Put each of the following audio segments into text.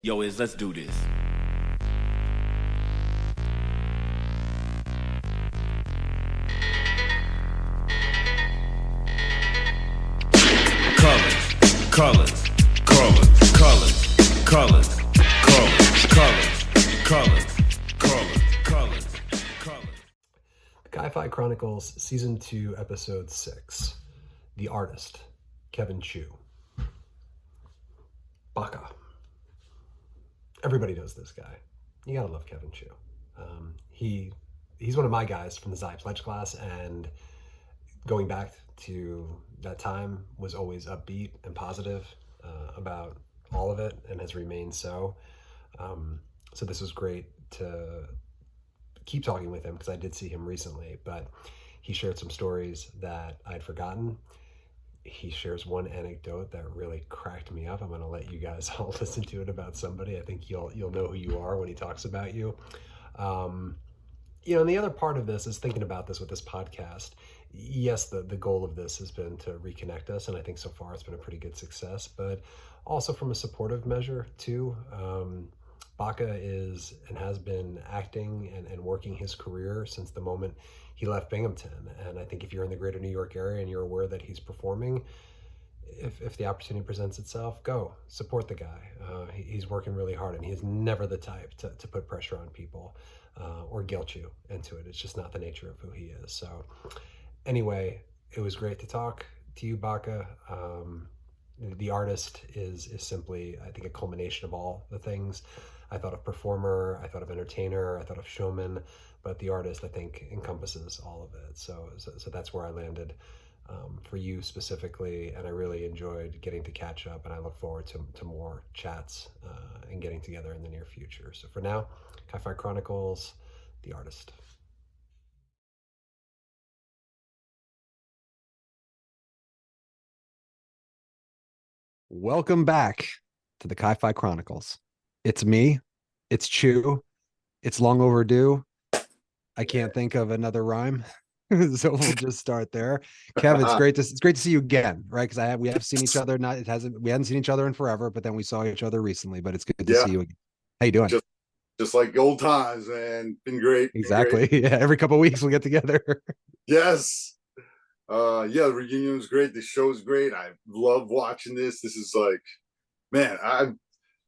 Yo, let's do this. Colors, colors, colors, colors, colors, colors, colors, colors, colors, colors, colors. Chi-Fi Chronicles Season 2, Episode 6. The Artist, Kevin Chu. Bacca. Everybody knows this guy. You gotta love Kevin Chu. He's one of my guys from the s2e Pledge class, and going back to that time was always upbeat and positive about all of it, and has remained so. So this was great to keep talking with him because I did see him recently, but he shared some stories that I'd forgotten. He shares one anecdote that really cracked me up. I'm going to let you guys all listen to it about somebody. I think you'll know who you are when he talks about you. And the other part of this is thinking about this with this podcast. Yes, the goal of this has been to reconnect us, and I think so far it's been a pretty good success, but also from a supportive measure too. Bacca is and has been acting and working his career since the moment he left Binghamton. And I think if you're in the greater New York area and you're aware that he's performing, if the opportunity presents itself, go support the guy. He's working really hard, and he's never the type to put pressure on people or guilt you into it. It's just not the nature of who he is. So anyway, it was great to talk to you, Bacca. The Artist is simply, I think, a culmination of all the things. I thought of performer, I thought of entertainer, I thought of showman, but The Artist, I think, encompasses all of it. So that's where I landed for you specifically, and I really enjoyed getting to catch up, and I look forward to more chats and getting together in the near future. So for now, Chi-Fi Chronicles, The Artist. Welcome back to the Chi-Fi Chronicles. It's me. It's Chu. It's long overdue. I can't think of another rhyme, so we'll just start there. Kev, it's great to see you again, right? Because we have seen each other. We hadn't seen each other in forever, but then we saw each other recently. But it's good to see you again. How you doing? Just like old times, man. Been great. Exactly. Been great. Yeah, every couple of weeks we'll get together. Yes. The reunion was great. The show's great. I love watching this. This is like, man, I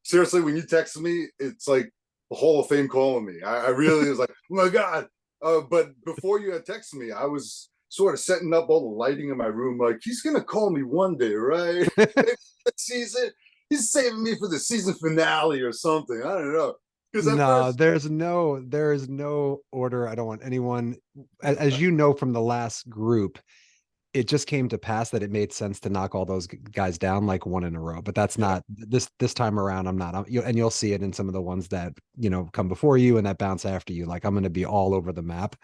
seriously, when you texted me, it's like the Hall of Fame calling me. I really was like, oh my God. But before you had texted me, I was sort of setting up all the lighting in my room. Like, he's going to call me one day, right? Season. He's saving me for the season finale or something. I don't know. No, there is no order. I don't want anyone, as you know from the last group, it just came to pass that it made sense to knock all those guys down like one in a row. But that's not this time around. I'm not. And you'll see it in some of the ones that come before you and that bounce after you. Like, I'm going to be all over the map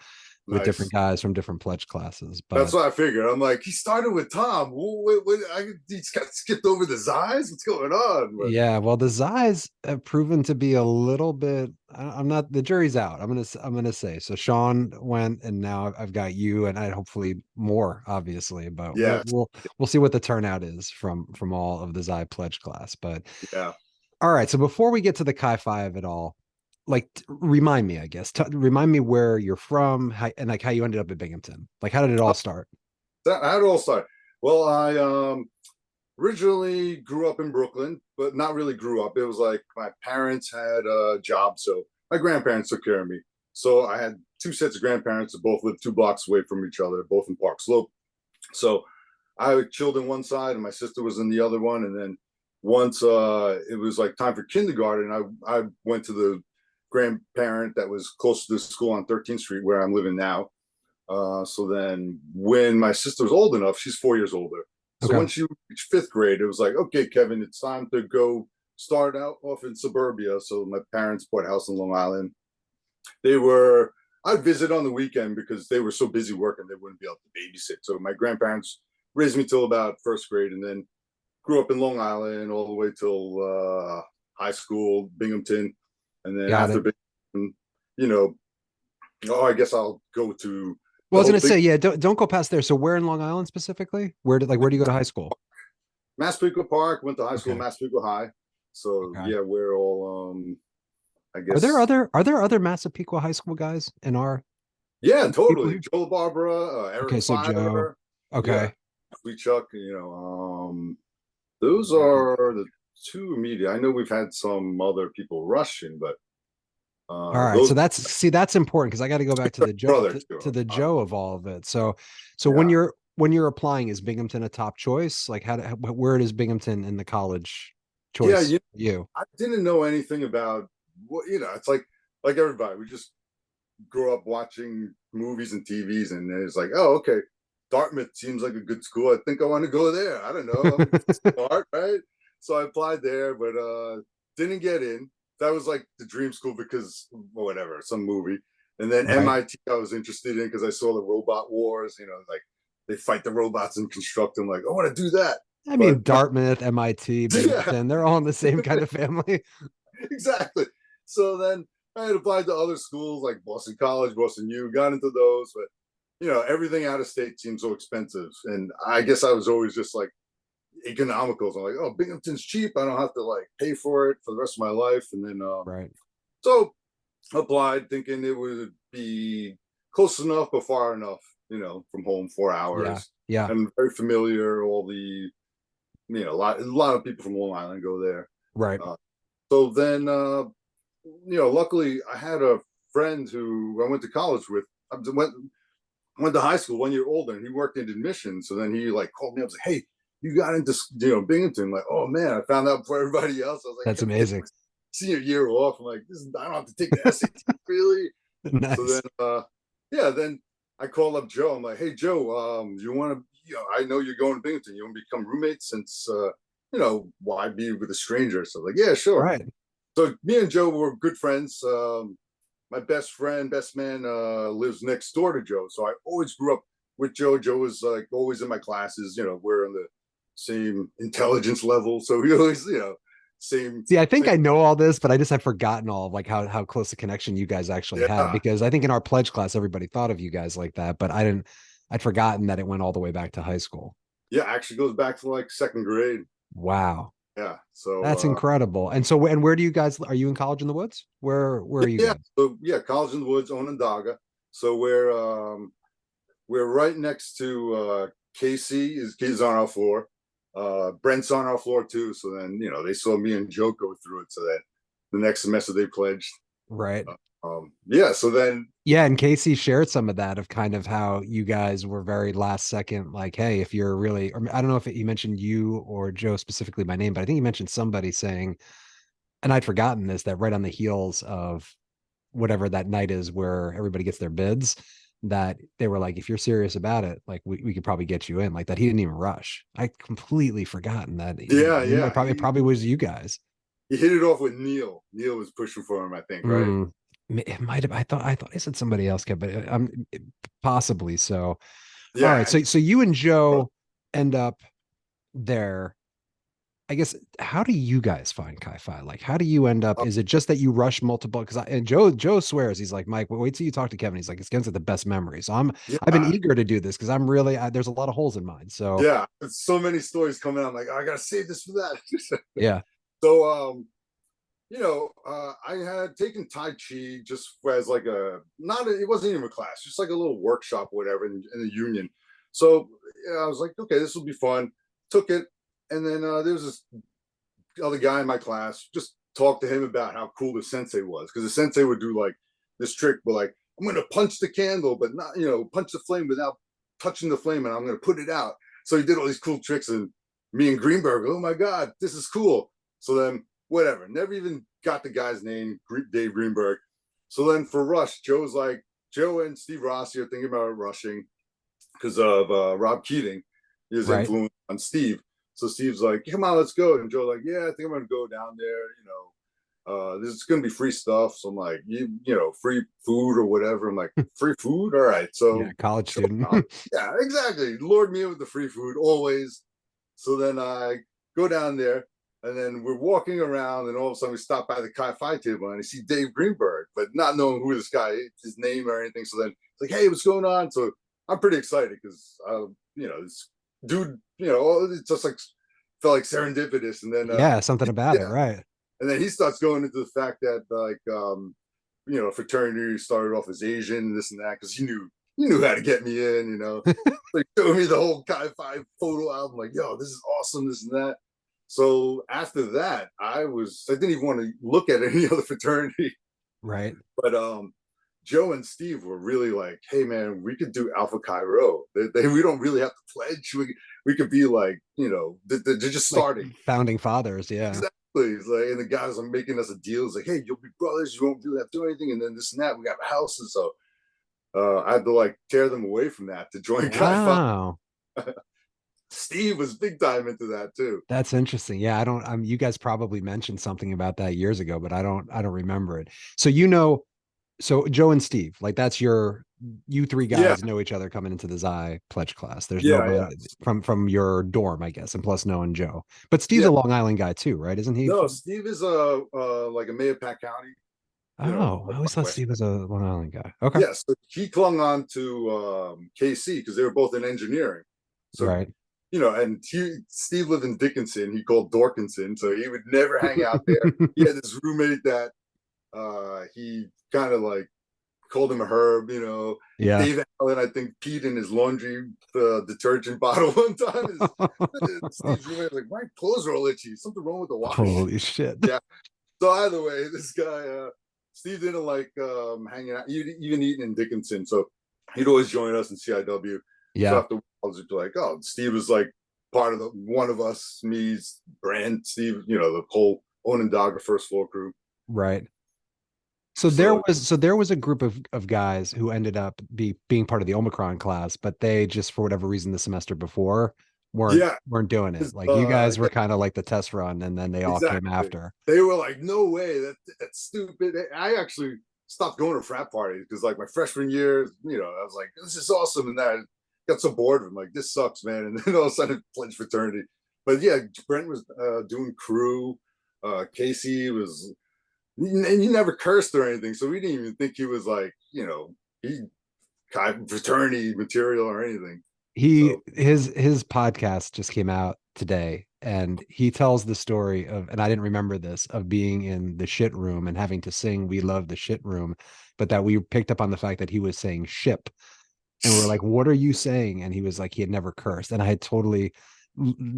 with different guys from different pledge classes. But that's what I figured. I'm like, he started with Tom. He got skipped over the s2es. What's going on? But yeah, well, the s2es have proven to be a little bit. I'm not. The jury's out. I'm gonna say. So Sean went, and now I've got you, and I hopefully more, obviously. But yeah, we'll see what the turnout is from all of the s2e pledge class. But yeah. All right. So before we get to the Chi-Fi of it all, like, remind me, I guess, remind me where you're from, and like how you ended up at Binghamton. Like, how did it all start? How did it all start? Well, I originally grew up in Brooklyn, but not really grew up. It was like my parents had a job, so my grandparents took care of me. So I had two sets of grandparents that both lived 2 blocks away from each other, both in Park Slope. So I chilled in one side, and my sister was in the other one. And then once it was like time for kindergarten, I went to the grandparent that was close to the school on 13th Street where I'm living now. So then when my sister was old enough, she's 4 years older. So when she reached 5th grade, it was like, okay, Kevin, it's time to go start out off in suburbia. So my parents bought a house in Long Island. I'd visit on the weekend because they were so busy working, they wouldn't be able to babysit. So my grandparents raised me till about 1st grade, and then grew up in Long Island all the way till high school, Binghamton. And then after Binghamton, I guess I'll go to. Well, I was going to say, yeah, don't go past there. So where in Long Island specifically? Where do you go to high school? Massapequa Park. Went to high school, Massapequa High. So Okay. yeah, we're all I Are there guess other Massapequa High School guys in our yeah, people totally. here? Joel Barbara, Eric Okay, so Joe. Fire, yeah, Okay. Sweet Chuck, those Right. are the two immediate. I know we've had some other people rushing, but All right. those So that's important because I got to go back to the Joe brother to too. the Joe of all of it. So Yeah. when you're applying, is Binghamton a top choice? Like where is Binghamton in the college Yeah, choice for you? I didn't know anything about what it's like everybody. We just grew up watching movies and TVs, and it's like, oh, okay, Dartmouth seems like a good school. I think I want to go there. I don't know. I'm smart, right? So I applied there, but didn't get in. That was like the dream school because whatever, some movie. And then Right. MIT, I was interested in because I saw the robot wars. Like they fight the robots and construct them. Like I want to do that, I but mean, Dartmouth, MIT, yeah, Binghamton, they're all in the same kind of family. exactly. So then I had applied to other schools like Boston College, Boston U, got into those, but everything out of state seems so expensive. And I guess I was always just like economical. So I'm like, oh, Binghamton's cheap. I don't have to like pay for it for the rest of my life. And then Right. so applied thinking it would be close enough but far enough, from home, four Yeah. hours. Yeah. I'm very familiar, all the a lot of people from Long Island go there. Right. So then luckily I had a friend who I went to college with. I went to high school 1 year older, and he worked in admissions. So then he like called me up and said, "Hey, you got into Binghamton?" Like, oh man, I found out before everybody else. I was like, That's "Can I take amazing. my senior year off?" I'm like, I don't have to take the SAT really. So Nice. then, yeah, then I called up Joe. I'm like, "Hey Joe, you want to? I know you're going to Binghamton. You want to become roommates since why be with a stranger?" So like, yeah, sure. Right. So me and Joe were good friends. My best man, lives next door to Joe. So I always grew up with Joe. Joe was like always in my classes. We're on the same intelligence level. So we always, same, See, I think same. I know all this, but I just have forgotten all of like how close a connection you guys actually had Yeah. because I think in our pledge class everybody thought of you guys like that, but I'd forgotten that it went all the way back to high school. Yeah. Actually goes back to like second grade. Wow. Yeah. So, That's incredible. And so and where do you guys are you in college in the woods? Where are you yeah. guys? So, yeah. College in the Woods, Onondaga. So we're right next to, Casey is on our floor. Brent's on our floor too. So then, they saw me and Joe go through it. So that the next semester they pledged. Right. Yeah. So then, Yeah, and Casey shared some of that of kind of how you guys were very last second, like, hey, if you're really, or I don't know if he mentioned you or Joe specifically by name, but I think he mentioned somebody saying, and I'd forgotten this, that right on the heels of whatever that night is where everybody gets their bids, that they were like, if you're serious about it, like we could probably get you in, like that he didn't even rush. I completely forgotten that. yeah, It yeah. probably was you guys. He hit it off with Neil. Neil was pushing for him, I think, right? Mm, it might have. I thought I said somebody else, kept, but I'm possibly so. All right, Yeah. so you and Joe end up there. I guess how do you guys find Chi-Fi? Like, how do you end up? Uh, Is it just that you rush multiple? Because and Joe swears he's like Mike. Wait till you talk to Kevin. He's like it's against the best memory. So I've been yeah. eager to do this because I'm really there's a lot of holes in mine. So Yeah. There's so many stories coming out. I'm like, oh, I gotta save this for that. yeah, So I had taken Tai Chi just as like it wasn't even a class, just like a little workshop, whatever, in the union. So yeah, I was like, okay, this will be fun. Took it, and then there was this other guy in my class. Just talked to him about how cool the sensei was, because the sensei would do like this trick, but like I'm gonna punch the candle, but not punch the flame without touching the flame, and I'm gonna put it out. So he did all these cool tricks, and me and Greenberg, oh my god, this is cool. So then whatever, never even got the guy's name, Dave Greenberg. So then for Rush, Joe and Steve Rossi are thinking about rushing because of Rob Keating, his right. influence on Steve. So Steve's like, come on, let's go. And Joe's like, yeah, I think I'm gonna go down there. This is gonna be free stuff. So I'm like, free food or whatever. I'm like, free food, all right. Yeah, So college student. yeah, exactly. Lord me with the free food always. So then I go down there, and then we're walking around, and all of a sudden we stop by the Chi-Fi table, and I see Dave Greenberg, but not knowing who this guy is, his name or anything. So then it's like, hey, what's going on? So I'm pretty excited because, this dude, it's just like felt like serendipitous. And then Yeah, something about it, yeah, right? and then he starts going into the fact that like fraternity started off as Asian, this and that, because he knew how to get me in, like showing me the whole Chi Fi photo album, like, yo, this is awesome, this and that. So after that, I didn't even want to look at any other fraternity. Right. But Joe and Steve were really like, hey man, we could do Alpha Chi Rho. We don't really have to pledge. We could be like, they're just Like starting. founding fathers, yeah. Exactly. It's like, and the guys are making us a deal. It's like, hey, you'll be brothers. You won't really have to do anything. And then this and that. We got houses. So I had to like tear them away from that to join Chi Phi. Wow. Steve was big time into that too. That's interesting. Yeah, I don't you guys probably mentioned something about that years ago, but I don't remember it. So so Joe and Steve, like that's you three Yeah, guys know each other coming into the Xi pledge class. There's yeah. nobody from your dorm, I guess, and plus knowing Joe. But Steve's Yeah. a Long Island guy too, right? Isn't he? No, Steve is like a Mahopac County, Oh, I like always thought West. Steve was a Long Island guy. Okay. Yeah, so he clung on to KC because they were both in engineering. So Right. and Steve lived in Dickinson. He called Dorkinson, so he would never hang out there. He had this roommate that he kind of like called him a herb. Yeah. Dave Allen, I think, peed in his laundry detergent bottle one time. Steve's roommate was like, my clothes are all itchy. Something wrong with the wash. Holy shit. Yeah. So either way, this guy Steve didn't like hanging out, even eating in Dickinson. So he'd always join us in CIW. So Yeah. after I was like, oh, Steve was like part of one of us, me, Brand, Steve, the whole Onondaga first floor crew. Right. So So there was a group of guys who ended up being part of the Omicron class, but they just for whatever reason the semester before weren't yeah, weren't doing it. Like you guys were kind of like the test run, and then they all came exactly. after. They were like, no way, that's stupid. I actually stopped going to frat parties because like my freshman year, I was like, this is awesome, and then I got so bored of them, like this sucks, man. And then all of a sudden, pledged fraternity. But yeah, Brent was doing crew. Casey was, and he never cursed or anything, so we didn't even think he was like, he fraternity material or anything. So His podcast just came out today, and he tells the story of, and I didn't remember this, of being in the shit room and having to sing "We Love the Shit Room," but that we picked up on the fact that he was saying ship, and we're like, what are you saying? And he was like, he had never cursed, and I had totally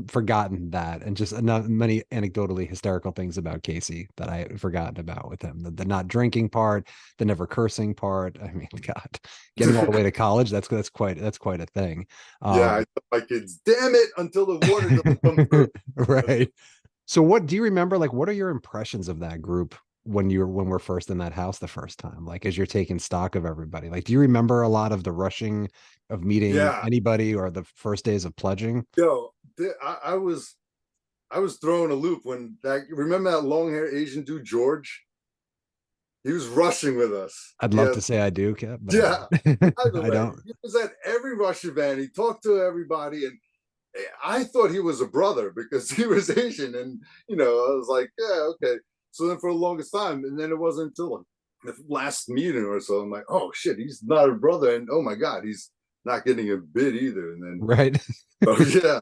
forgotten that, and just many anecdotally hysterical things about Casey that I had forgotten about with him. The not drinking part, the never cursing part. I mean, God, getting all the way to college, that's quite a thing. yeah, I tell my kids, damn it, until the water doesn't come through. Right. So what do you remember? Like, what are your impressions of that group when we're first in that house the first time? Like, as you're taking stock of everybody, like, do you remember a lot of the rushing of meeting Yeah, anybody or the first days of pledging? yo, I was thrown a loop when remember that long haired Asian dude George? He was rushing with us. I'd love Yeah, to say I do, Kev, but yeah. By the I way, don't. he was at every rush event. He talked to everybody, and I thought he was a brother because he was Asian, and I was like, yeah, okay. So then for the longest time, and then it wasn't until the last meeting or so, I'm like, oh shit, he's not a brother, and oh my god, he's not getting a bid either. And then, Right. oh yeah,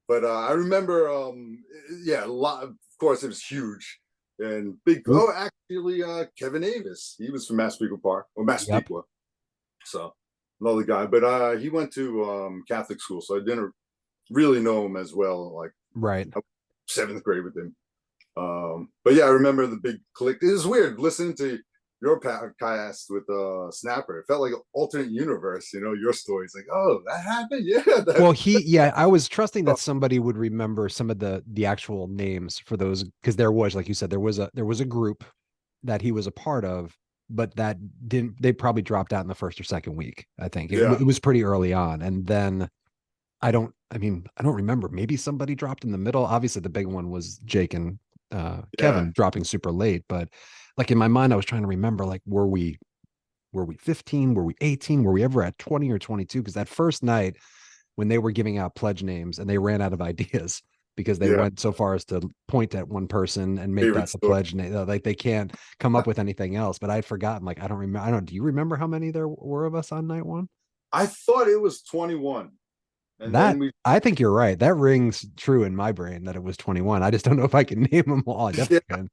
but I remember, yeah, a lot. Of course, it was huge and big. Oh, actually, Kevin Avis, he was from Massapequa Park or Yep. Massapequa, so another guy. But he went to Catholic school, so I didn't really know him as well. Like Right. seventh grade with him. But yeah, I remember the big click. It was weird listening to your podcast with Snapper. It felt like an alternate universe. Your stories like, oh, that happened. Yeah. Well, yeah, I was trusting that somebody would remember some of the actual names for those, because there was, like you said, there was a group that he was a part of, but that didn't, they probably dropped out in the first or second week. I think Yeah. it was pretty early on. And then I don't remember. Maybe somebody dropped in the middle. Obviously, the big one was Jake and Yeah. Kevin dropping super late. But like in my mind, I was trying to remember, like, were we 15? Were we 18? Were we ever at 20 or 22? Because that first night when they were giving out pledge names and they ran out of ideas because they Yeah. went so far as to point at one person and make Favorite that the story. pledge name. Like they can't come up with anything else. But I'd forgotten. Like I don't remember. Do you remember how many there were of us on night one? I thought it was 21. And That then we I think you're right. That rings true in my brain that it was 21. I just don't know if I can name them all. I yeah, definitely can.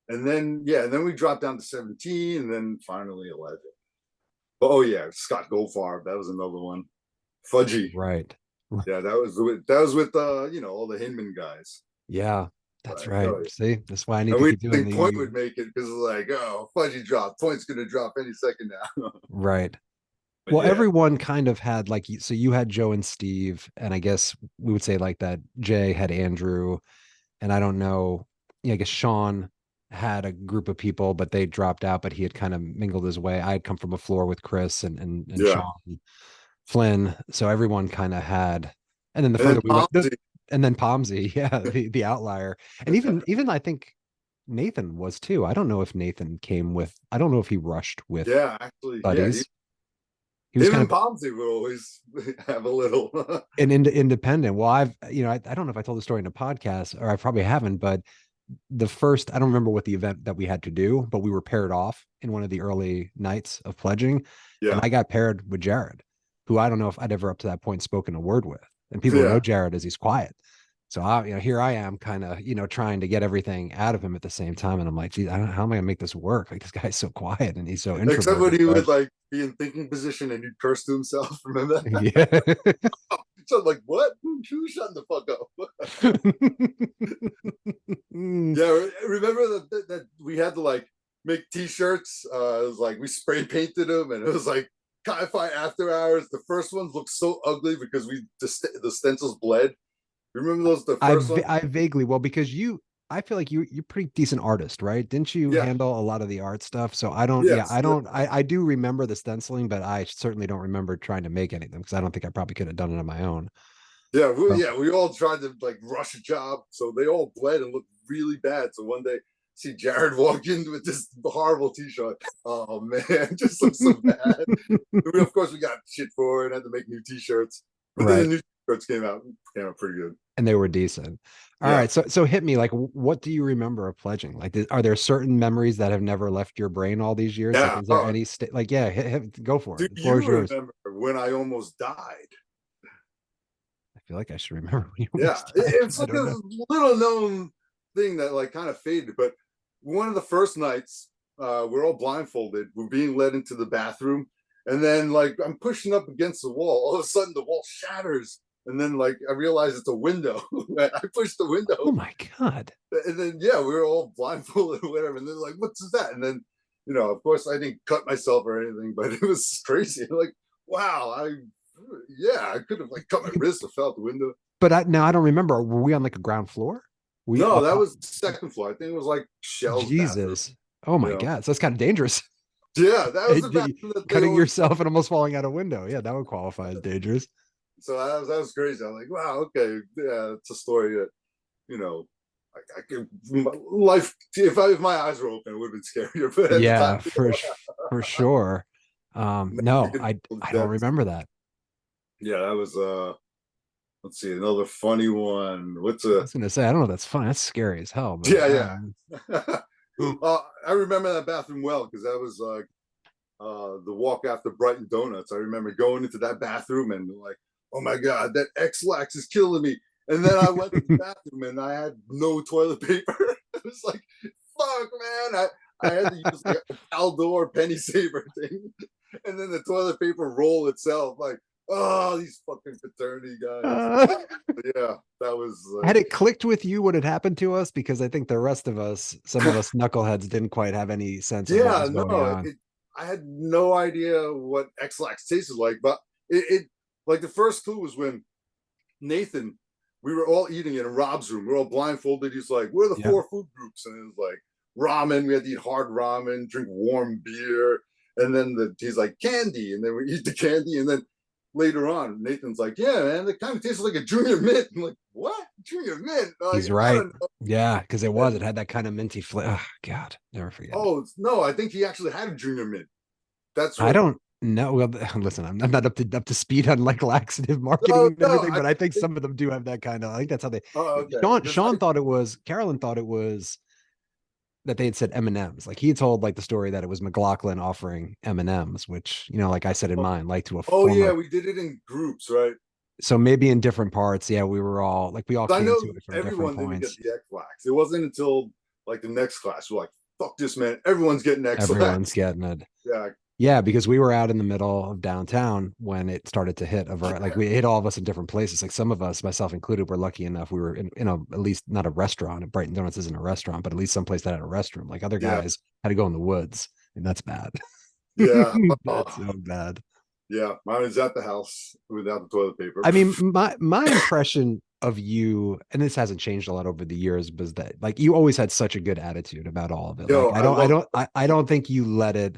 and then we dropped down to 17, and then finally 11. But, oh yeah, Scott Goldfarb, that was another one. Fudgy, Right. yeah, that was with all the Hinman guys. Yeah, that's Like, right. oh, yeah. See, that's why I need And to we keep doing think Point the would make it because it's like, oh, Fudgy drop, Point's gonna drop any second now. right. But Well, yeah, everyone kind of had like so you had Joe and Steve, and I guess we would say like that Jay had Andrew, and I don't know, I guess Sean had a group of people, but they dropped out, but he had kind of mingled his way. I had come from a floor with Chris and yeah, Sean Flynn, so everyone kind of had, and then the and then further we went, Pomsey, and then Pomsey, yeah, the outlier, and even I think Nathan was too. I don't know if Nathan came with. I don't know if he rushed with yeah, actually, yeah, buddies. He was him kind and of Pomsey would always have a little. an independent. Well, I don't know if I told the story in a podcast or I probably haven't, but the first, I don't remember what the event that we had to do, but we were paired off in one of the early nights of pledging. And Yeah, I got paired with Jared, who I don't know if I'd ever up to that point spoken a word with. And people who know yeah. Jared as he's quiet. So here I am kind of, trying to get everything out of him at the same time. And I'm like, geez, how am I gonna make this work? Like this guy's so quiet and he's so Except when introverted, he but would like be in thinking position and he'd curse to himself. Remember that? yeah. So I'm like, what? Who's shutting the fuck up? Yeah, remember that we had to like make T-shirts. It was like we spray painted them, and it was like Chi-Fi After Hours. The first ones looked so ugly because the stencils bled. Remember those? The first one? I vaguely well because I feel like you're pretty decent artist, right? Didn't you Yeah, handle a lot of the art stuff? So I don't, yeah, yes, I yeah, don't, I do remember the stenciling, but I certainly don't remember trying to make anything because I don't think I probably could have done it on my own. yeah, So yeah. We all tried to like rush a job, so they all bled and looked really bad. So one day, see Jared walk in with this horrible T-shirt. Oh man, just looks so bad. Of course, we got shit for it and had to make new T-shirts, but then the right. new T-shirts came out pretty good. And they were decent. All Yeah. right. So hit me like what do you remember of pledging? Like are there certain memories that have never left your brain all these years? Like Yeah. is there any state like yeah, go for Do it. The floor is you yours. remember when I almost died? I feel like I should remember when you Yeah, almost died. it's I like don't a know. little known thing that like kind of faded. But one of the first nights, we're all blindfolded. We're being led into the bathroom, and then like I'm pushing up against the wall. All of a sudden, the wall shatters, and then like I realize it's a window. I push the Oh window, my God. and then yeah, we were all blindfolded or whatever. And they're like, "What's that?" And then of course, I didn't cut myself or anything, but it was crazy. Like, wow, I could have like cut my wrist or fell out the window. But now I don't remember. Were we on like a ground floor? We No, up that top? was the second floor. I think it was like Shell's bathroom. Jesus. Oh my Yeah, God. So that's kind of dangerous. yeah, that was the bathroom that they Cutting always. yourself and almost falling out a window. Yeah, that would qualify as dangerous. So that was crazy. I'm like, wow, okay, yeah, it's a story that you know, I could life. If my eyes were open, it would have been scarier. But at the Yeah, time, for sure. No, I don't remember that. yeah, that was Let's see, another funny one. What's I a was gonna say, I don't know. That's fun. That's scary as hell. But yeah, yeah. I remember that bathroom well because that was like the walk after Brighton Donuts. I remember going into that bathroom and like, oh my god, that X-Lax is killing me. And then I went to the bathroom and I had no toilet paper. It was like, fuck, man. I had to use like a Caldor penny saver thing, and then the toilet paper roll itself. Like, oh, these fucking fraternity guys. uh, Yeah, that was had like, it clicked with you what had happened to us? Because I think the rest of us, some of us knuckleheads, didn't quite have any sense of what yeah, was going no, on. I had no idea what X-Lax tasted like, but it like the first clue was when Nathan, we were all eating in Rob's room. We're all blindfolded. He's like, "What are the Yeah. 4 food groups?" And it was like ramen. We had to eat hard ramen, drink warm beer, and then he's like candy, and then we eat the candy, and then later on, Nathan's like, "Yeah, man, it kind of tastes like a junior mint." I'm like, "What? Junior mint?" Like, He's I right. don't know. Yeah, because it had that kind of minty flavor. Oh, God, never forget it. Oh no, I think he actually had a junior mint. That's I what. don't know. Well, listen, I'm not up to speed on like laxative marketing No, and no, everything, I but I think think. some of them do have that kind of. I think that's how they. Oh, okay. Sean thought it was. Carolyn thought it was that they had said M and M's. Like he told like the story that it was McLaughlin offering M and M's, which like I said in mine, like to a Oh yeah, former. we did it in groups, right? So maybe in different parts, yeah, we were all like we all I came know to it from different everyone didn't get points. the X-Lax. It wasn't until like the next class we're like, fuck this, man. Everyone's getting Everyone's X-Lax. getting it. Yeah. Yeah, because we were out in the middle of downtown when it started to hit of our like we hit all of us in different places. Like some of us, myself included, were lucky enough we were in a at least not a restaurant. Brighton Donuts isn't a restaurant, but at least someplace that had a restroom. Like other Yeah. guys had to go in the woods, and that's bad. Yeah. That's so bad. Yeah. Mine was at the house without the toilet paper. I mean, my impression of you, and this hasn't changed a lot over the years, was that like you always had such a good attitude about all of it. Yo, Like I love I don't think you let it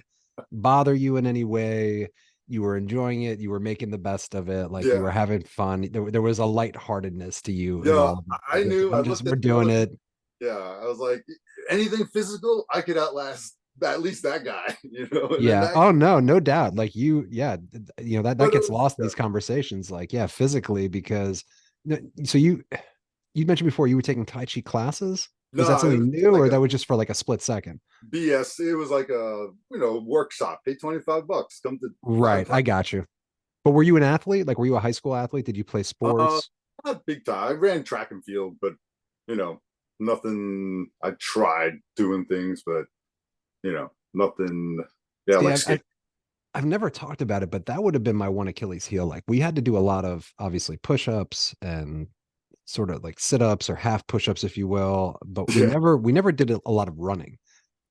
bother you in any way. You were enjoying it. You were making the best of it. Like you yeah. were having fun. There was a lightheartedness to you in Yeah. all of it. I Like, knew I I'm just looked we're at you, doing it. yeah. I was like, anything physical, I could outlast at least that guy, and then Yeah. that Oh no, no doubt. Like you, yeah, that but it gets was, lost in these conversations. Like, yeah, physically, because so you mentioned before you were taking Tai Chi classes. Was that no, it was something new like or a that was just for like a split second? BS. It was like a workshop. Pay $25. Come to five Right. class. I got you. But were you an athlete? Like, were you a high school athlete? Did you play Uh, sports? Not big time. I ran track and field, but you know, nothing. I tried doing things, but nothing. Yeah, See, like skate. I've never talked about it, but that would have been my one Achilles heel. Like, we had to do a lot of obviously push ups and sort of like sit ups or half push ups, if you will. But Yeah, we never did a lot of running.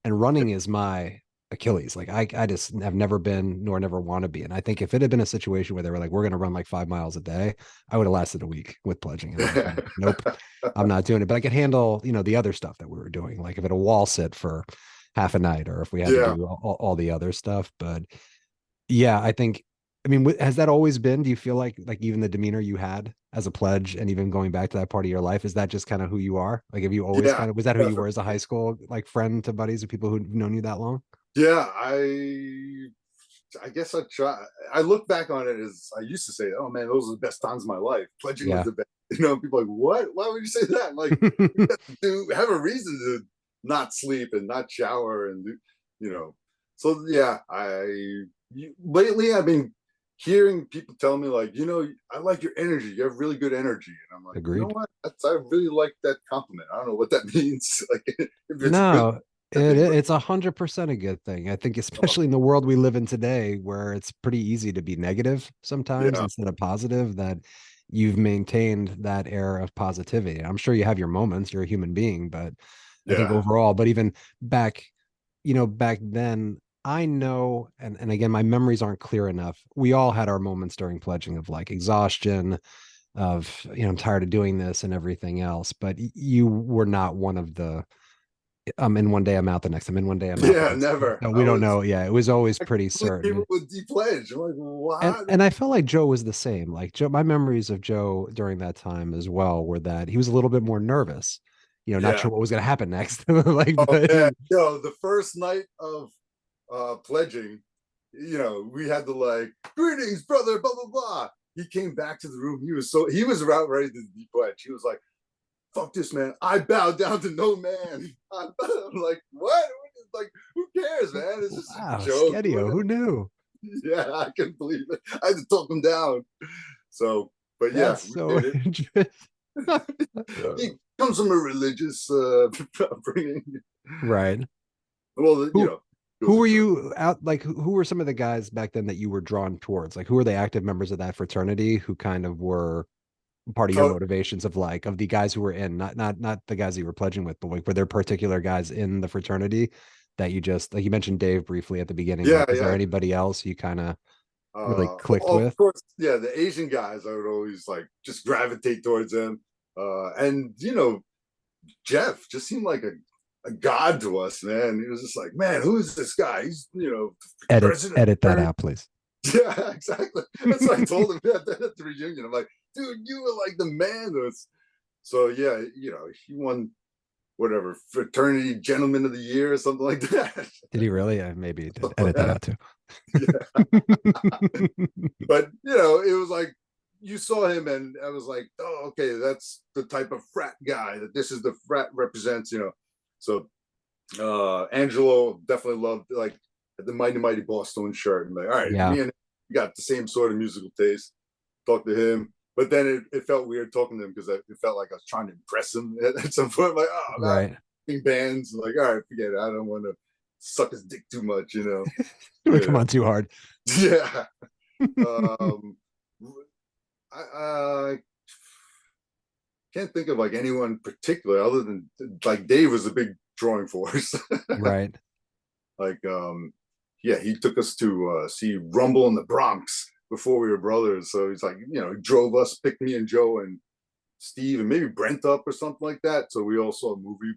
And running is my Achilles. Like I just have never been nor never want to be. And I think if it had been a situation where they were like, we're going to run like 5 miles a day, I would have lasted a week with pledging. And I'd been like, nope, I'm not doing it. But I could handle, the other stuff that we were doing, like if it a wall sit for half a night or if we had to yeah. do all the other stuff. But yeah, I think, I mean, has that always been? Do you feel like even the demeanor you had as a pledge and even going back to that part of your life, is that just kind of who you are? Like, have you always Yeah, kind of, was that who you were as a high definitely. school, like friend to buddies of people who've known you that long? Yeah, I guess I try. I look back on it as I used to say, "Oh man, those are the best times of my life. Pledging was Yeah. the best." People are like, "What? Why would you say that?" I'm like, to have a reason to not sleep and not shower and you know. So yeah, lately I've been hearing people tell me like, I like your energy. You have really good energy, and I'm like, you know Agreed. what? I really like that compliment. I don't know what that means. Like, if it's a good No, thing, but it's 100% a good thing. I think, oh, especially in the world we live in today, where it's pretty easy to be negative sometimes yeah, instead of positive, that you've maintained that air of positivity. I'm sure you have your moments, you're a human being, but I think yeah, overall, but even back, back then, I know, and again, my memories aren't clear enough. We all had our moments during pledging of like exhaustion, of, I'm tired of doing this and everything else, but you were not one of the I'm in one day, I'm out the next. I'm in one day, I'm out the yeah. next. Never. No, I we don't was know. Yeah, it was always I pretty believe people certain. would depledge. I'm like, And what? and I felt like Joe was the same. Like Joe, my memories of Joe during that time as well were that he was a little bit more nervous, not Yeah. sure what was gonna happen next. Like, Oh but man. The first night of pledging, we had the like, greetings, brother, blah blah blah. He came back to the room. He was about ready to depledge. He was like, fuck this, man. I bow down to no man. I'm like, what? Like, who cares, man? It's just a wow, joke. Skedio, who knew? Yeah, I can believe it. I had to talk him down. So, but yeah, That's we so did it. interesting. He comes from a religious upbringing. Right. Well, Who goes who to were church. you out like who were some of the guys back then that you were drawn towards? Like who were the active members of that fraternity who kind of were part of your So, motivations of like of the guys who were in, not the guys you were pledging with, but like were there particular guys in the fraternity that you just like, you mentioned Dave briefly at the beginning, yeah, like was there yeah. anybody else you kind of really clicked Well, of with? course, yeah. The Asian guys, I would always like just gravitate towards them. And Jeff just seemed like a god to us, man. He was just like, man, who is this guy? He's president. Edit that out, please. Yeah, exactly. That's what I told him at the reunion. I'm like, dude, you were like the man. So yeah, he won whatever fraternity gentleman of the year or something like that. Did he really? Maybe he did. So, Edit that yeah, out too. yeah. But it was like you saw him, and I was like, oh, okay, that's the type of frat guy that this is the frat represents. So Angelo definitely loved like the Mighty Mighty Boston shirt, and like, all right, Yeah. me and him got the same sort of musical taste. Talk to him. but then it felt weird talking to him because it felt like I was trying to impress him at some point. I'm like, oh, I'm not Right. in bands. I'm like, all right, forget it. I don't want to suck his dick too much, you know. Come on, too hard. Yeah. Um, I can't think of like anyone particular other than like Dave was a big drawing force. Right. Like, yeah, he took us to see Rumble in the Bronx before we were brothers. So he's like, you know, he drove us, picked me and Joe and Steve and maybe Brent up or something like that. So we all saw a movie,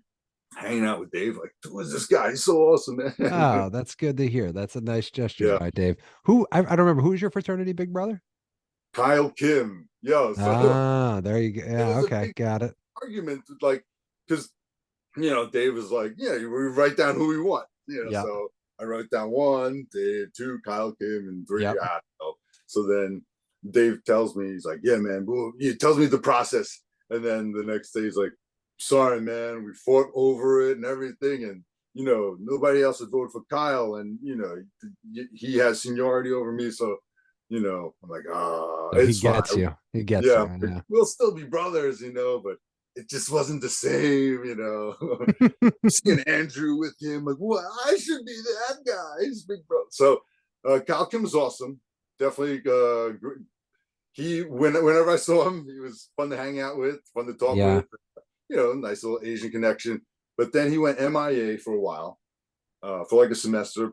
hanging out with Dave. Like, who is this guy? He's so awesome, man. Oh, that's good to hear. That's a nice gesture Yeah. by Dave. Who I don't remember. Who is your fraternity big brother? Kyle Kim. Yo, so Ah, there you go. it Yeah, was a okay, big got it. argument, like, because, you know, Dave was like, yeah, we write down who we want, you know, Yeah. so I wrote down 1, Dave, 2, Kyle Kim, and 3, Yep. I don't know. So then Dave tells me, he's like, yeah, man, he tells me the process. And then the next day he's like, sorry, man, we fought over it and everything. And, you know, nobody else had voted for Kyle. And, you know, he has seniority over me. So, you know, I'm like, So he it's fine. gets you. He gets Yeah, you. Yeah. we'll still be brothers, you know, but it just wasn't the same, you know. Seeing Andrew with him, like, well, I should be that guy. He's big bro. So Kyle Kim was awesome. Definitely whenever I saw him, he was fun to hang out with, fun to talk Yeah. with, you know, nice little Asian connection. But then he went MIA for a while, for like a semester.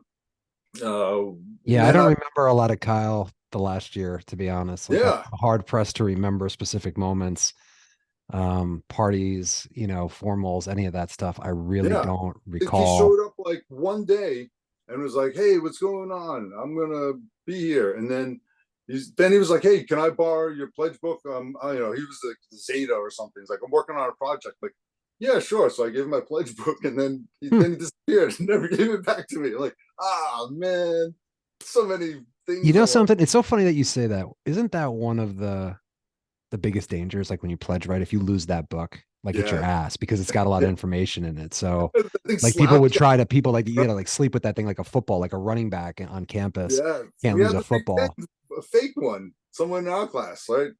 Yeah, I don't remember a lot of Kyle the last year, to be honest. Like Yeah. I'm hard pressed to remember specific moments, parties, you know, formals, any of that stuff. I really Yeah. don't I think he recall. showed up like one day and was like, hey, what's going on? I'm gonna be here. And then he was like, hey, can I borrow your pledge book? You know, he was like Zeta or something. He's like, I'm working on a project. Like, yeah, sure. So I gave him my pledge book, and then he disappeared and never gave it back to me. Like, man, so many things. You know something? It's so funny that you say that. Isn't that one of the biggest dangers? Like when you pledge, right? If you lose that book, like it's your Yeah. ass because it's got a lot of information in it. So I think like people would Slouch, try to like you gotta like sleep with that thing like a football, like a running back on campus. yeah, Can't we lose had a the big football. a fake one, someone in our class, right?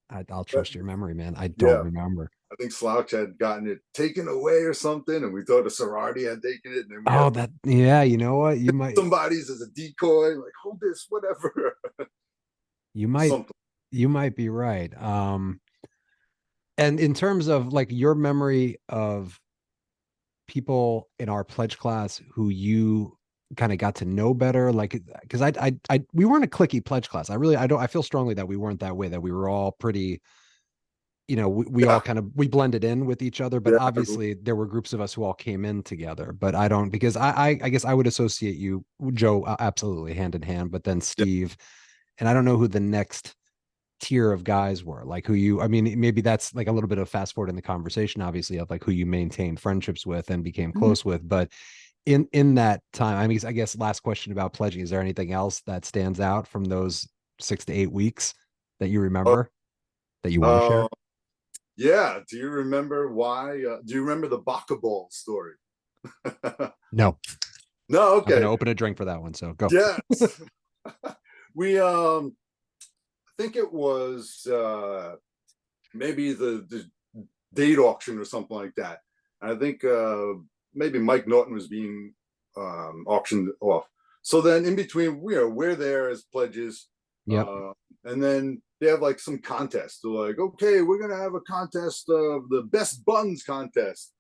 I'll But trust your memory, man. I don't yeah, remember. I think Slouch had gotten it taken away or something, and we thought a sorority had taken it, and then we Oh, had that yeah, you know what? You might somebody's as a decoy, like hold this, whatever, you might something. you might be right. And in terms of like your memory of people in our pledge class who you kind of got to know better, like because we weren't a cliquey pledge class. I feel strongly that we weren't that way, that we were all pretty, you know, we all Yeah, kind of we blended in with each other, but yeah, obviously there were groups of us who all came in together. But I don't, because I guess I would associate you, Joe, absolutely hand in hand, but then yeah. Steve, and I don't know who the next tier of guys were, like who you, I mean, maybe that's like a little bit of fast forward in the conversation, obviously, of like who you maintained friendships with and became Mhm. close with. But in that time, I mean, I guess last question about pledging, is there anything else that stands out from those 6 to 8 weeks that you Uh, remember that you want to uh, share? yeah. Do you remember why? Do you remember the Bacca ball story? No, No. I'm gonna Okay. open a drink for that one, so go. Yes. We I think it was maybe the date auction or something like that. I think maybe Mike Norton was being auctioned off. So then in between, you know, we're there as pledges, Yep. and then they have like some contest. They're like, okay, we're gonna have a contest of the best buns contest.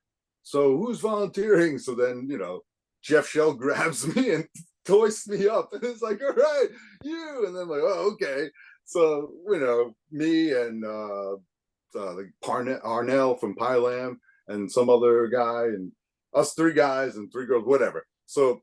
So who's volunteering? So then, you know, Jeff Shell grabs me and toists me up, and it's like, all right, you. And then I'm like, oh, okay. So, you know, me and like Arnell from Pylam and some other guy, and us 3 guys and 3 girls, whatever. So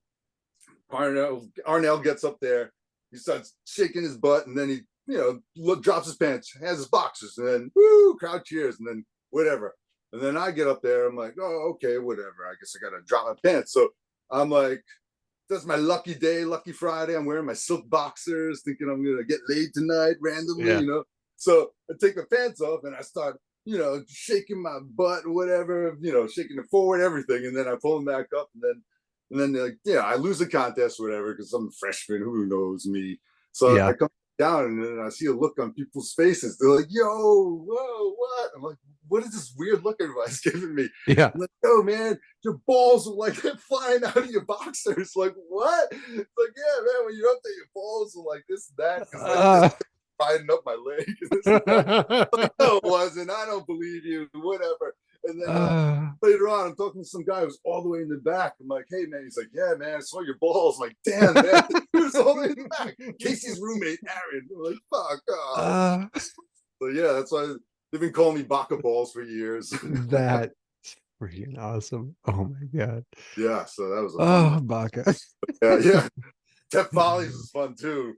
Arnell gets up there, he starts shaking his butt, and then he, you know, drops his pants, has his boxers, and then woo, crowd cheers, and then whatever. And then I get up there, I'm like, oh, okay, whatever. I guess I gotta drop my pants. So I'm like, that's my lucky day, lucky Friday. I'm wearing my silk boxers, thinking I'm gonna get laid tonight randomly, Yeah. you know. So I take the pants off and I start, you know, shaking my butt, whatever, you know, shaking it forward, everything, and then I pull them back up, and then like, yeah, I lose the contest, whatever, because I'm a freshman, who knows me. So Yeah. I come down, and then I see a look on people's faces. They're like, "Yo, whoa, what?" I'm like, "What is this weird look everybody's giving me?" Yeah. I'm like, "Yo, man, your balls are like flying out of your boxers." Like, what? It's like, yeah, man, when you're up there, your balls are like this and that, because like this Uh, riding up my leg and this and that. Like, no, it wasn't. I don't believe you. Whatever. And then uh, later on, I'm talking to some guy who's all the way in the back. I'm like, "Hey, man." He's like, "Yeah, man, I saw your balls." I'm like, "Damn, man." He was all the way in the back. Casey's roommate, Aaron. I'm like, "Fuck off." uh, So yeah, that's why they've been calling me Bacca balls for years. that freaking awesome. Oh my God. Yeah, so that was a fun one. Oh, Bacca. Yeah, yeah. Tep Follies was fun too.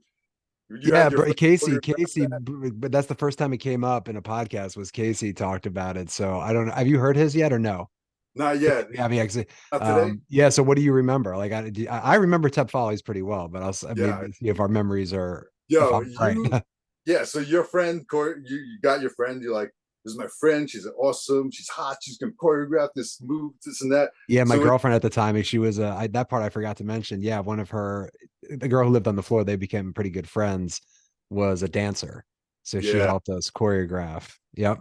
You Yeah, had your but friend. Casey, but that's the first time it came up in a podcast was Casey talked about it. So I don't know. Have you heard his yet or no? Not yet. Yeah, I mean, actually, Not today. yeah. So what do you remember? Like, I remember Tep Follies pretty well, but I'll Yeah. maybe see if our memories are, if Yo, I'm right. yeah, so your friend, you got your friend, you're like, "This is my friend. She's awesome. She's hot. She's going to choreograph this move, this and that." Yeah, my So, girlfriend at the time, she was that part I forgot to mention. Yeah, one of her, the girl who lived on the floor, they became pretty good friends, was a dancer. So she yeah. helped us choreograph. Yep.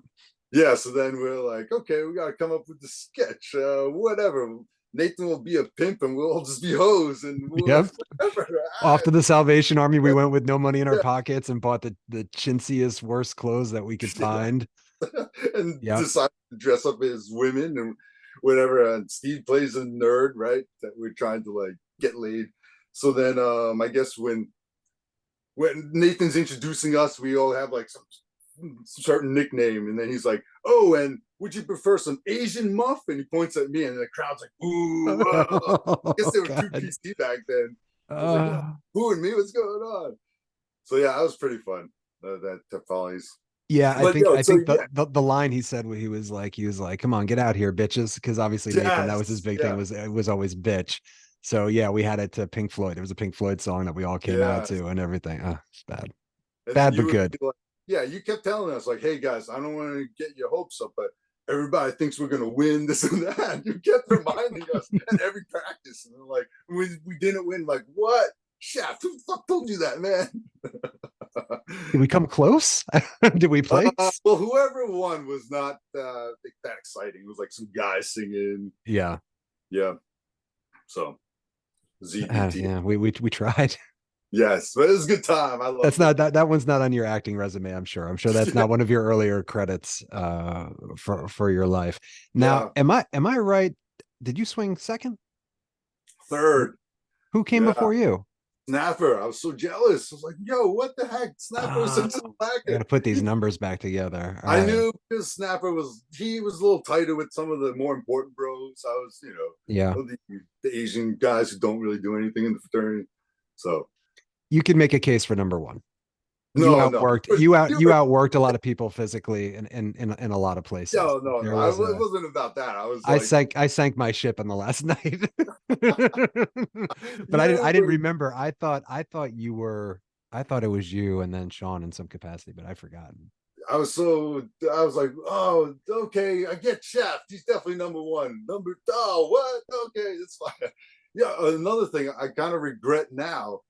Yeah, so then we're like, "Okay, we got to come up with the sketch. Whatever. Nathan will be a pimp and we'll all just be hoes and we'll, Yep. whatever." All Off to the Salvation Army, we went with no money in our right. pockets and bought the chintziest, worst clothes that we could Yeah. find. And Yep. decided to dress up as women and whatever. And Steve plays a nerd, right? That we're trying to like get laid. So then I guess when Nathan's introducing us, we all have like some certain nickname, and then he's like, "Oh, and would you prefer some Asian muff?" And he points at me, and the crowd's like, "Ooh, whoa." I guess Oh they were too God. PC back then. I was like, "Yo, Uh, who and me? What's going on?" So yeah, that was pretty fun. That follies. yeah, But yo, I so think yeah, the line he said when he was like, "Come on, get out here, bitches," because obviously Nathan, that was his yes, big thing, yeah, was it was always bitch. So yeah, we had it to Pink Floyd. It was a Pink Floyd song that we all came out yeah. to and everything. It's bad. And then Bad you but would good. be like, yeah, you kept telling us like, "Hey guys, I don't want to get your hopes up, but everybody thinks we're gonna win this and that." You kept reminding us at every practice, and like we didn't win, like, what? Shaft, who the fuck told you that, man? Did we come close? Did we place? Well, whoever won was not that exciting. It was like some guy singing, Yeah. yeah. So ZBT, Yeah, we tried. yes, but it was a good time. I That's loved it. not that one's not on your acting resume, I'm sure. I'm sure that's not one of your earlier credits for your life. Now, Yeah, am I right? Did you swing second? third, Who came yeah. before you? Snapper. I was so jealous. I was like, "Yo, what the heck?" Snapper was such a I got slacker. to put these numbers back together. All I right. knew because Snapper was a little tighter with some of the more important bros. I was, Yeah. the Asian guys who don't really do anything in the fraternity. So You can make a case for number one. no, You outworked a lot of people physically in a lot of places. no. There was It a wasn't about that. I was like, I sank my ship on the last night. But you I didn't were. remember. I thought it was you and then Sean in some capacity, but I've forgotten. I was like, "Oh, okay, I get Shaft. He's definitely number one. What? Okay, it's fine." Yeah, another thing I kind of regret now,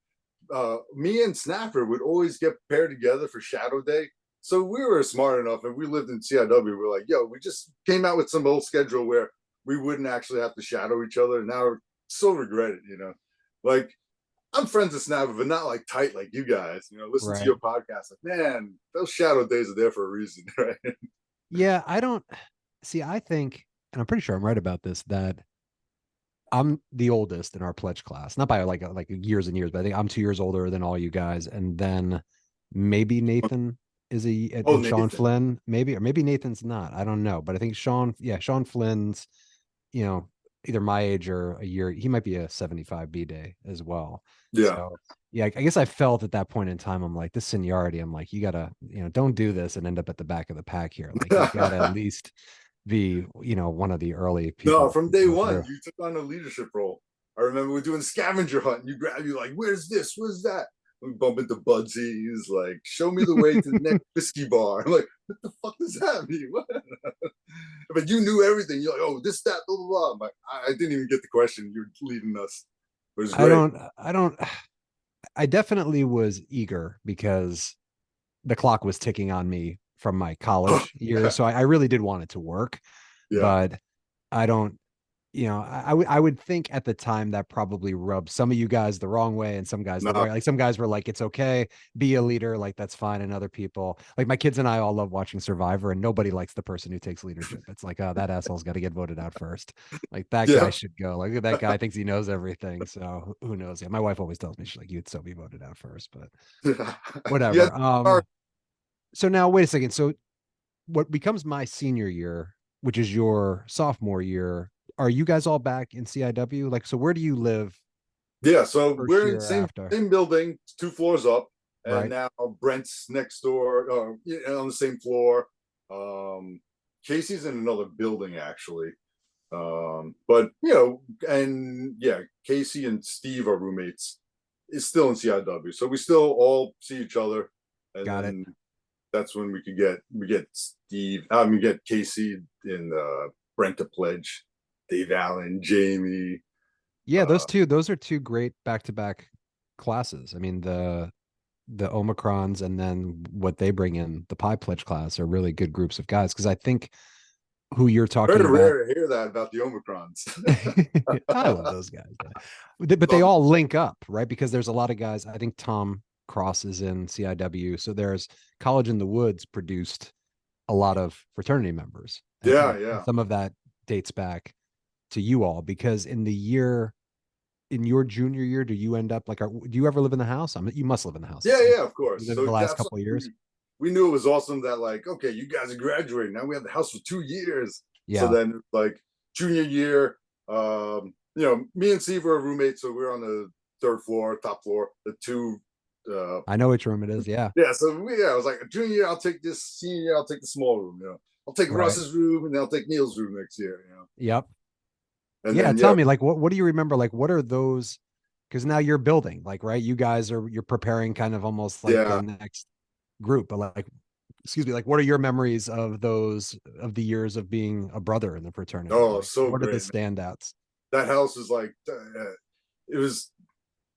me and Snapper would always get paired together for Shadow Day. So we were smart enough, and we lived in CIW. We're like, "Yo, we just came out with some old schedule where we wouldn't actually have to shadow each other." And now I so regret it. Like, I'm friends with Snapper, but not like tight like you guys. Listen to Right. your podcast. Like, man, those shadow days are there for a reason, right? Yeah, I don't see. I think, and I'm pretty sure I'm right about this, that I'm the oldest in our pledge class, not by like years and years, but I think I'm 2 years older than all you guys, and then maybe Nathan is Oh, and Sean Nathan. Flynn, maybe, or maybe Nathan's not. I don't know, but I think Sean Flynn's, you know, either my age or a year. He might be a 75 B day as well. Yeah. So yeah, I guess I felt at that point in time, I'm like, this seniority, I'm like, you gotta, don't do this and end up at the back of the pack here. Like you gotta at least be, one of the early No, people from to day go one, through. you took on a leadership role. I remember we're doing scavenger hunt, and you like, "Where's this? Where's that?" We bump into Budsy. He's like, "Show me the way to the next whiskey bar." I'm like, "What the fuck does that mean?" What? But you knew everything. You're like, "Oh, this, that, blah, blah, blah." I'm like, I didn't even get the question. You're leading us. It was I great. don't, I don't, I definitely was eager because the clock was ticking on me from my college years. So I really did want it to work, Yeah. but I don't, I would think at the time that probably rubbed some of you guys the wrong way and some guys the No. right. Like some guys were like, it's okay, be a leader, like that's fine. And other people, like my kids and I all love watching Survivor, and nobody likes the person who takes leadership. It's like, oh, that asshole's got to get voted out first. Like that guy Yeah. should go. Like that guy thinks he knows everything. So who knows? Yeah, my wife always tells me she's like, you'd still be voted out first, but Yeah. whatever. So now wait a second. So what becomes my senior year, which is your sophomore year, are you guys all back in CIW? Like, so where do you live Yeah, so first we're in the year same after? same building, 2 floors up, and Right. now Brent's next door, on the same floor. Casey's in another building actually, but and yeah, Casey and Steve are roommates. Is still in CIW, so we still all see each other, and Got it. then that's when we get Steve. We get Casey and Brent to pledge, Dave Allen, Jamie. Yeah, Uh, those are two great back-to-back classes. I mean, the Omicrons and then what they bring in, the Pi Pledge class are really good groups of guys. Cause I think who you're talking Very about, rare to hear that about the Omicrons. I love those guys. Yeah. But they all link up, right? Because there's a lot of guys. I think Tom Cross is in CIW. So there's College in the Woods produced a lot of fraternity members. Yeah, And yeah, some of that dates back to you all because in your junior year, do you end up like, do you ever live in the house? You must live in the house at yeah, some yeah. point. Of course. You live in So the last that's couple of years. we knew it was awesome that like, okay, you guys are graduating now. We have the house for 2 years. So Yeah. then like junior year, me and Steve were roommates, so we're on the third floor, top floor. The two, I know which room it is. Yeah. yeah. So I was like, junior year, I'll take this. Senior year, I'll take the small room. I'll take Right. Russ's room, and then I'll take Neil's room next year. Yep. And Yeah. then Tell me, like, what do you remember? Like, what are those? Because now you're building, like, right? You're preparing kind of almost like the yeah. next group, but like, excuse me, like, what are your memories of of the years of being a brother in the fraternity? Oh, Like, so what are the great. standouts? That house is like it was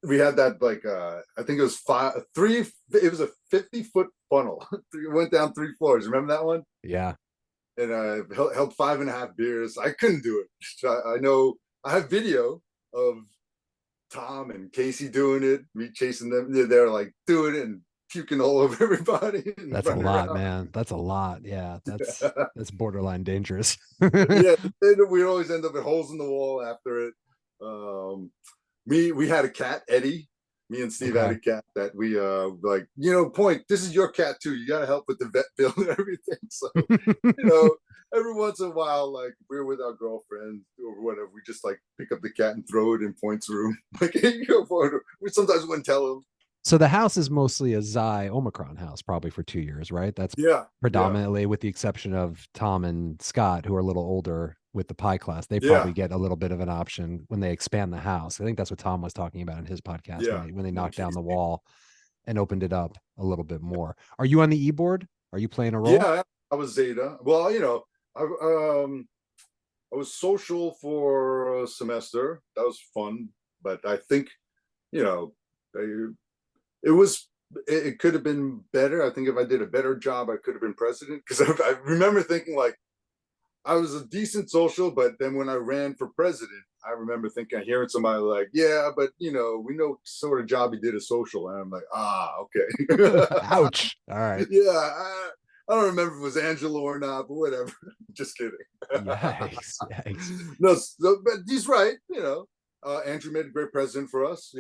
we had that like I think it was it was a 50-foot funnel. It went down 3 floors. Remember that one? Yeah. And I held 5.5 beers. I couldn't do it. I know I have video of Tom and Casey doing it, me chasing them. They're like doing it and puking all over everybody and That's a running lot, around. man. That's a lot. Yeah. That's borderline dangerous. Yeah, we always end up with holes in the wall after it. Um, we had a cat, Eddie. Me and Steve had Okay. a cat that we like, point, this is your cat too. You gotta help with the vet bill and everything. So, every once in a while, like we're with our girlfriend or whatever, we just like pick up the cat and throw it in Point's room. Like, here you go for it. We sometimes wouldn't tell him. So the house is mostly a Xi Omicron house, probably for 2 years, right? That's Yeah, yeah, predominantly, with the exception of Tom and Scott, who are a little older with the pie class. They yeah, probably get a little bit of an option when they expand the house. I think that's what Tom was talking about in his podcast yeah. when they And then knocked down the Casey. wall and opened it up a little bit more. Are you on the e-board? Are you playing a role? Yeah, I was Zeta. Well, I was social for a semester. That was fun, but I think you know, it was. It could have been better. I think if I did a better job, I could have been president. Because I remember thinking like I was a decent social, but then when I ran for president, I remember thinking, hearing somebody like, "Yeah, but we know sort of job he did as social," and I'm like, okay. Ouch. All right. Yeah, I don't remember if it was Angelo or not, but whatever. Just kidding. Yikes. Yikes. No, but he's right. Andrew made a great president for us.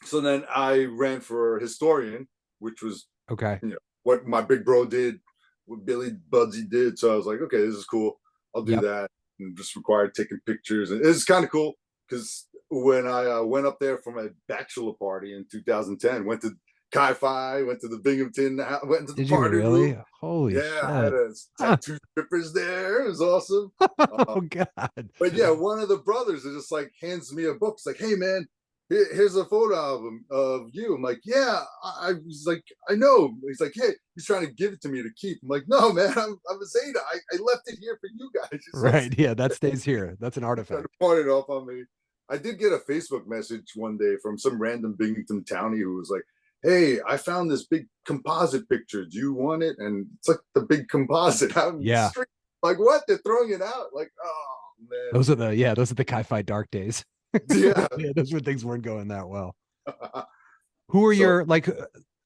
So then I ran for historian, which was Okay. what my big bro did, what Billy Budsy did. So I was like, okay, this is cool. I'll do Yep. that. And just required taking pictures, and it's kind of cool because when I went up there for my bachelor party in 2010, went to Chi Phi, went to the Binghamton, went to the Did you party really? room. Holy Yeah, I had shit. a Huh. tattoo strippers there. It was awesome. Oh God. But yeah, one of the brothers is just like hands me a book. It's like, hey man, here's a photo album of you. I'm like, yeah. I was like, I know. He's like, hey, he's trying to give it to me to keep. I'm like, no, man, I'm a Zeta. I left it here for you guys. Right. Yeah, that stays here. That's an Trying to artifact. point it off on me. I did get a Facebook message one day from some random Binghamton townie who was like, "Hey, I found this big composite picture. Do you want it?" And it's like the big composite out in the Yeah. street. Like, what? They're throwing it out. Like, oh man. Those are the Chi-Fi dark days. Yeah. Yeah, those when things weren't going that well. Who are So, your, like,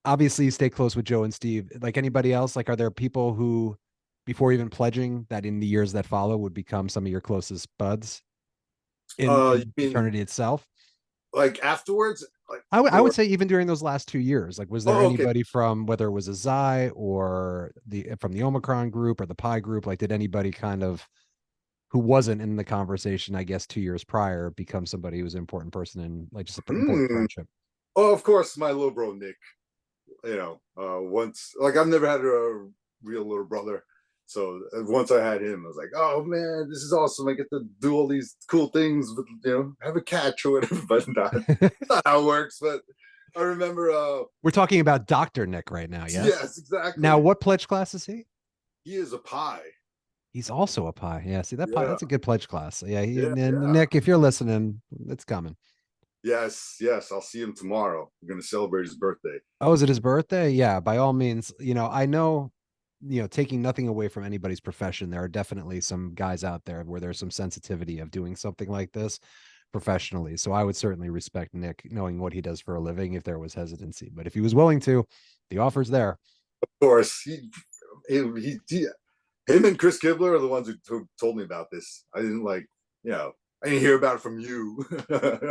obviously you stay close with Joe and Steve. Like anybody else, like, are there people who, before even pledging, that in the years that follow would become some of your closest buds in you the mean fraternity itself? like afterwards? Like, I would or say even during those last 2 years, like, was there oh, okay. anybody from, whether it was a Xi or from the Omicron group or the Pi group, like, did anybody kind of who wasn't in the conversation, I guess, 2 years prior, become somebody who was an important person in, like, just an important Hmm. friendship? Oh, of course, my little bro Nick. Once, like, I've never had a real little brother, so once I had him, I was like, oh man, this is awesome. I get to do all these cool things, with, have a catch or whatever. But not how it works. But I remember, We're talking about Dr. Nick right now, yes? yes, exactly. Now, what pledge class is he? He is a pie. He's also a Pi. Yeah, see that Pi, Yeah, that's a good pledge class. Yeah, yeah, and yeah. Nick, if you're listening, it's coming. Yes, yes. I'll see him tomorrow. We're gonna celebrate his birthday. Oh, is it his birthday? Yeah, by all means. I know, taking nothing away from anybody's profession, there are definitely some guys out there where there's some sensitivity of doing something like this professionally. So I would certainly respect Nick knowing what he does for a living if there was hesitancy. But if he was willing to, the offer's there. Of course, him and Chris Kibler are the ones who told me about this. I didn't I didn't hear about it from you.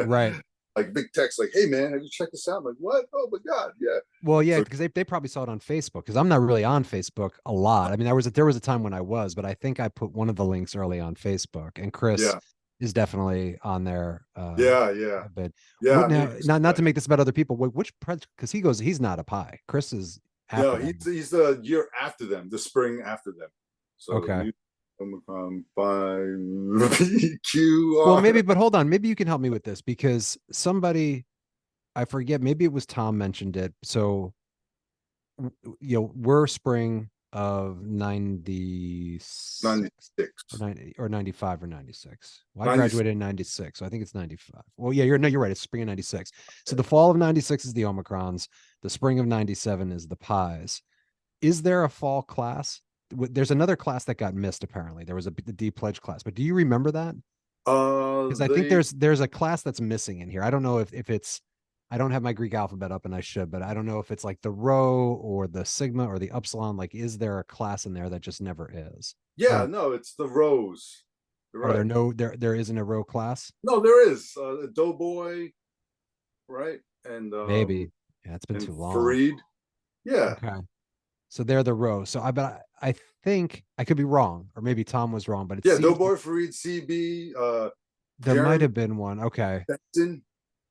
Right. Like big text, like, "Hey man, have you checked this out?" I'm like, what? Oh my god, yeah. Well, yeah, So because they probably saw it on Facebook, because I'm not really on Facebook a lot. I mean, there was a time when I was, but I think I put one of the links early on Facebook, and Chris yeah, is definitely on there. yeah. But Yeah, now, not to make this about other people, which, because he's not a Pi. Chris is after no, them. he's the year after them, the spring after them. So Okay. new Omicron 5 Well, QR. maybe, but hold on, maybe you can help me with this, because somebody, I forget, maybe it was Tom mentioned it. So, we're spring of 96 96. or 90 or 95 or 96. Well, I 96. graduated in 96, so I think it's 95. Well, yeah, you're right. It's spring of 96. So the fall of 96 is the Omicrons. The spring of 97 is the Pies. Is there a fall class? There's another class that got missed, apparently. There was the D pledge class, but do you remember that? Because I think They there's a class that's missing in here. I don't know if it's, I don't have my Greek alphabet up, and I should, but I don't know if it's like the rho or the sigma or the upsilon. Like, is there a class in there that just never is? yeah, no, it's the Rose. You're Are right. there no, there isn't a rho class? No, there is a Doughboy, right? Maybe. Yeah, it's been And too long. Fareed. Yeah. Okay. So they're the rho. So I think I could be wrong, or maybe Tom was wrong, but it Yeah, seems Doughboy, Fareed, CB, there might Jeremy have been one. Okay. Benson.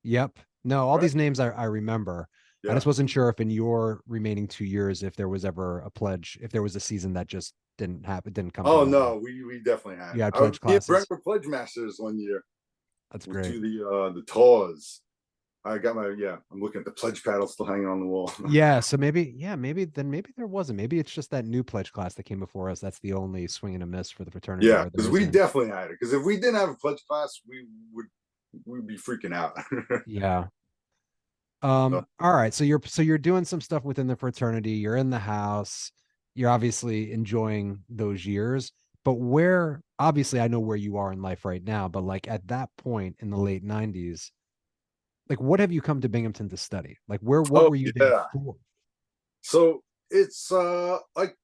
Yep. No, all Right. these names I remember. I Yeah. just wasn't sure if in your remaining 2 years, if there was ever a pledge, if there was a season that just didn't happen, didn't come Oh together. no, we definitely had. You had pledge Me and Brent classes. were pledge masters one year. That's Went great. to the tours. I got I'm looking at the pledge paddle still hanging on the wall. Yeah. So maybe there wasn't. Maybe it's just that new pledge class that came before us. That's the only swing and a miss for the fraternity Yeah, where there because we isn't. definitely had it. Because if we didn't have a pledge class, we'd be freaking out. Yeah. So, All right. So you're doing some stuff within the fraternity. You're in the house. You're obviously enjoying those years. But where, obviously, I know where you are in life right now, but like at that point in the late 90s, like, what have you come to Binghamton to study? Like, what oh were you there yeah. for? So it's like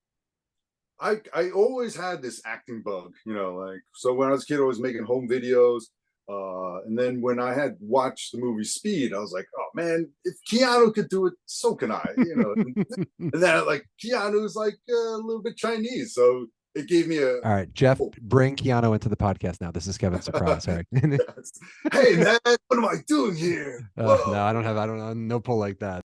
I always had this acting bug, like, so when I was a kid, I was making home videos. And then when I had watched the movie Speed, I was like, oh man, if Keanu could do it, so can I, And then like Keanu's like a little bit Chinese, so it gave me a All right, Jeff, oh. bring Keanu into the podcast now. This is Kevin's surprise. All right. Yes. Hey man, what am I doing here? No, I don't have no pull like that.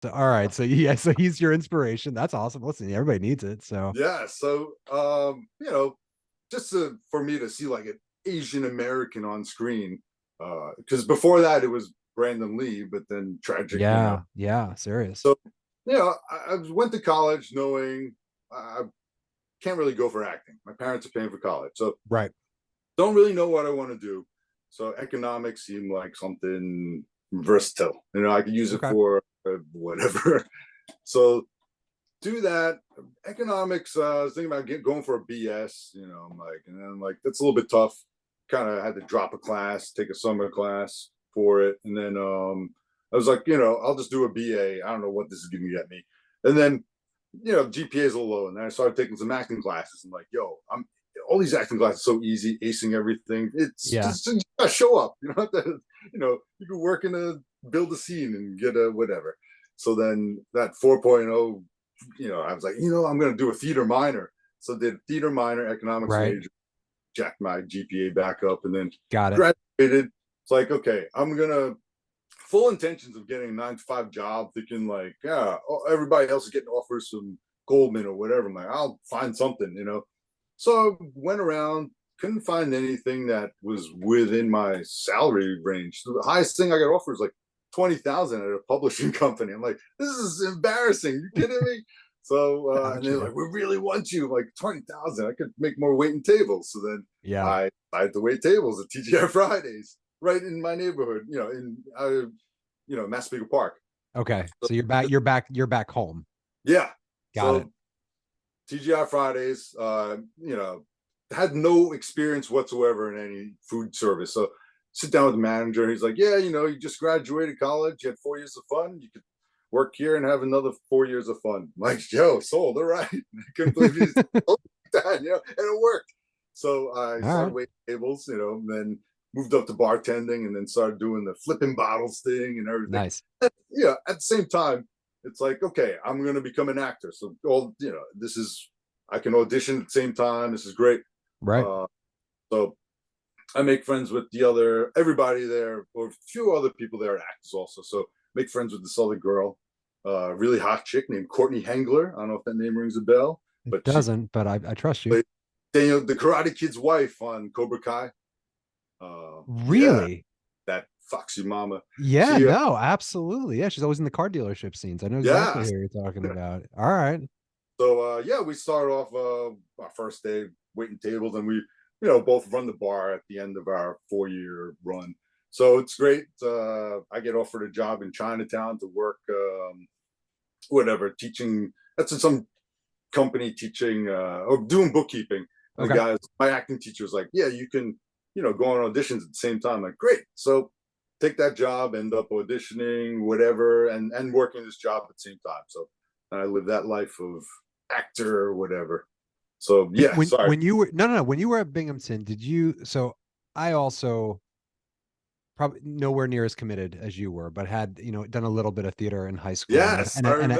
So, all right. So yeah, so he's your inspiration. That's awesome. Listen, everybody needs it. So Yeah, so just for me to see like an Asian American on screen, because before that it was Brandon Lee, but then tragic, yeah, serious. So I went to college knowing I can't really go for acting. My parents are paying for college, so right. don't really know what I want to do. So economics seemed like something versatile. I could use it Okay. for whatever. So do that. Economics, I was thinking about going for a BS, I'm like, and then I'm like, that's a little bit tough. Kind of had to drop a class, take a summer class for it. And then I was like, I'll just do a BA. I don't know what this is going to get me. And then, GPA is a little low. And then I started taking some acting classes. I'm like, yo, all these acting classes so easy, acing everything. It's Yeah. just, you gotta show up. You know, you can work in build a scene and get a whatever. So then that 4.0, I was like, I'm going to do a theater minor. So did theater minor, economics Right. major, jacked my GPA back up, and then Got it. graduated. It's like, okay, I'm going to full intentions of getting a 9 to 5 job, thinking like, yeah, everybody else is getting offers from Goldman or whatever. I'm like, I'll find something, So I went around, couldn't find anything that was within my salary range. The highest thing I got offered was like 20,000 at a publishing company. I'm like, this is embarrassing. You kidding me? So and they're like, we really want you. I'm like 20,000. I could make more waiting tables. So then I had to wait tables at TGI Fridays, right in my neighborhood. Massapequa Park. Okay, so you're back home. Yeah, Got it. TGI Fridays. Had no experience whatsoever in any food service. So sit down with the manager. He's like, yeah, you just graduated college. You had 4 years of fun. You could work here and have another 4 years of fun. I'm like, yo, sold. All right. I couldn't believe he's that, and it worked. So I started waiting tables, and then moved up to bartending, and then started doing the flipping bottles thing and everything. Nice. At the same time, it's like, okay, I'm going to become an actor. So I can audition at the same time. This is great. Right. So I make friends with everybody there, or a few other people there, actors also. So make friends with this other girl, really hot chick named Courtney Hengler. I don't know if that name rings a bell. It doesn't, but I trust you. Daniel, the Karate Kid's wife on Cobra Kai. Really? Yeah, that foxy mama. Yeah, no, absolutely. Yeah, she's always in the car dealership scenes. I know exactly who you're talking about. All right. So we started off our first day waiting tables, and we both run the bar at the end of our 4-year run. So it's great. I get offered a job in Chinatown to work teaching. That's in some company teaching or doing bookkeeping. Okay. The guys, my acting teacher was like, yeah, you can go on auditions at the same time. I'm like, great. So take that job, end up auditioning, whatever, and working this job at the same time. So I live that life of actor or whatever. So yeah, when you were when you were at Binghamton, so I also probably nowhere near as committed as you were, but had done a little bit of theater in high school. Yes, and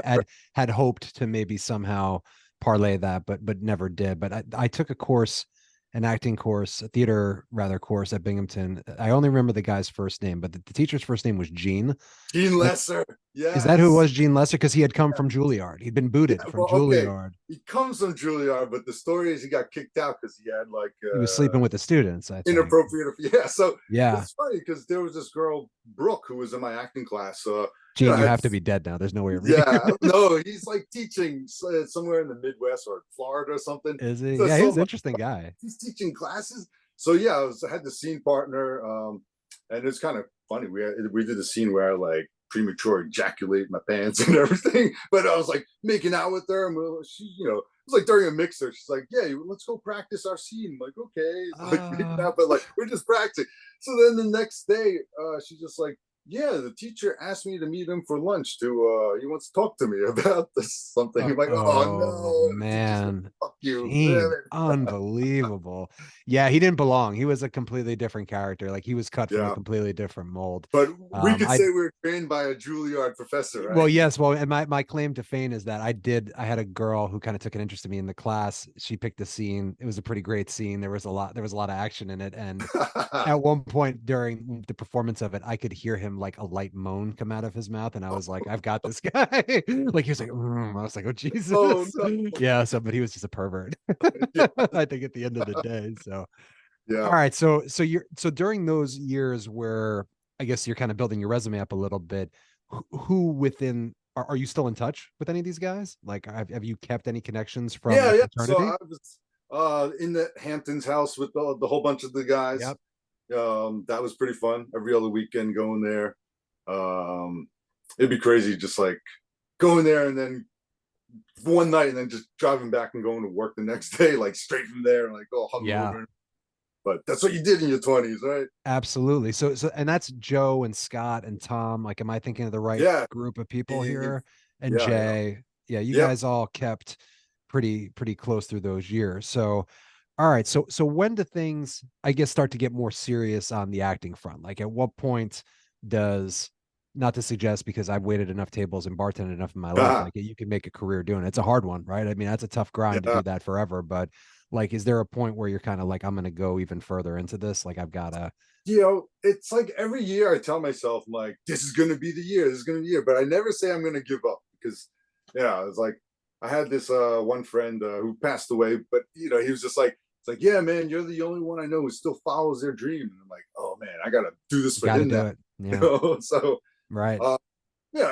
had hoped to maybe somehow parlay that, but never did. But I took a course, an acting course, a theater course at Binghamton. I only remember the guy's first name, but the teacher's first name was Gene. Gene Lesser. Yeah. Is that who it was, Gene Lesser? Because he had come from Juilliard. He'd been booted from Juilliard. Okay. He comes from Juilliard, but the story is he got kicked out because he had he was sleeping with the students. I think. Inappropriate. Yeah. So yeah, it's funny because there was this girl, Brooke, who was in my acting class. Gene, you have to be dead now. There's no way. No, he's teaching somewhere in the Midwest or Florida or something. Is he? So, he's an interesting guy. He's teaching classes. So I had the scene partner, and it's kind of funny. We did a scene where I premature ejaculate my pants and everything, but I was making out with her, and she, it was during a mixer. She's like, "Yeah, let's go practice our scene." I'm like, okay, making out, but we're just practicing. So then the next day, she's just like, yeah, the teacher asked me to meet him for lunch he wants to talk to me about something. I'm like, oh no, man, fuck you. Unbelievable. Yeah, he didn't belong. He was a completely different character. He was cut from a completely different mold. But we could say we were trained by a Juilliard professor, right? Well, yes. Well, and my claim to fame is that I had a girl who kind of took an interest in me in the class. She picked the scene. It was a pretty great scene. There was a lot of action in it. And at one point during the performance of it, I could hear him a light moan come out of his mouth, and I was like, I've got this guy. He was like, I was like, oh Jesus. Oh, no. Yeah. So, but he was just a pervert. I think at the end of the day. So yeah. All right. So during those years where I guess you're kind of building your resume up a little bit, who within are you still in touch with any of these guys? Have you kept any connections from fraternity? in the Hamptons house with the whole bunch of the guys. Yep. That was pretty fun. Every other weekend going there. It'd be crazy just like going there and then one night and then just driving back and going to work the next day, like straight from there, like all Yeah. hungover. But that's what you did in your 20s, right? Absolutely. So and that's Joe and Scott and Tom. Like, am I thinking of the right Yeah. group of people Yeah, here? And yeah. Jay. Yeah, you Yep. guys all kept pretty close through those years. So all right. So when do things, I guess, start to get more serious on the acting front? Like at what point does, not to suggest because I've waited enough tables and bartended enough in my life, like you can make a career doing it. It's a hard one, right? I mean, that's a tough grind to Yeah. do that forever. But like, is there a point where you're kind of like, I'm gonna go even further into this? Like I've gotta. It's like every year I tell myself, I'm like, this is gonna be the year, this is gonna be the year. But I never say I'm gonna give up because it's like I had this one friend who passed away, but he was just like, it's like, yeah, man, you're the only one I know who still follows their dream. And I'm like, oh man, I gotta do this for Gotta him do now. it. Yeah. So Right.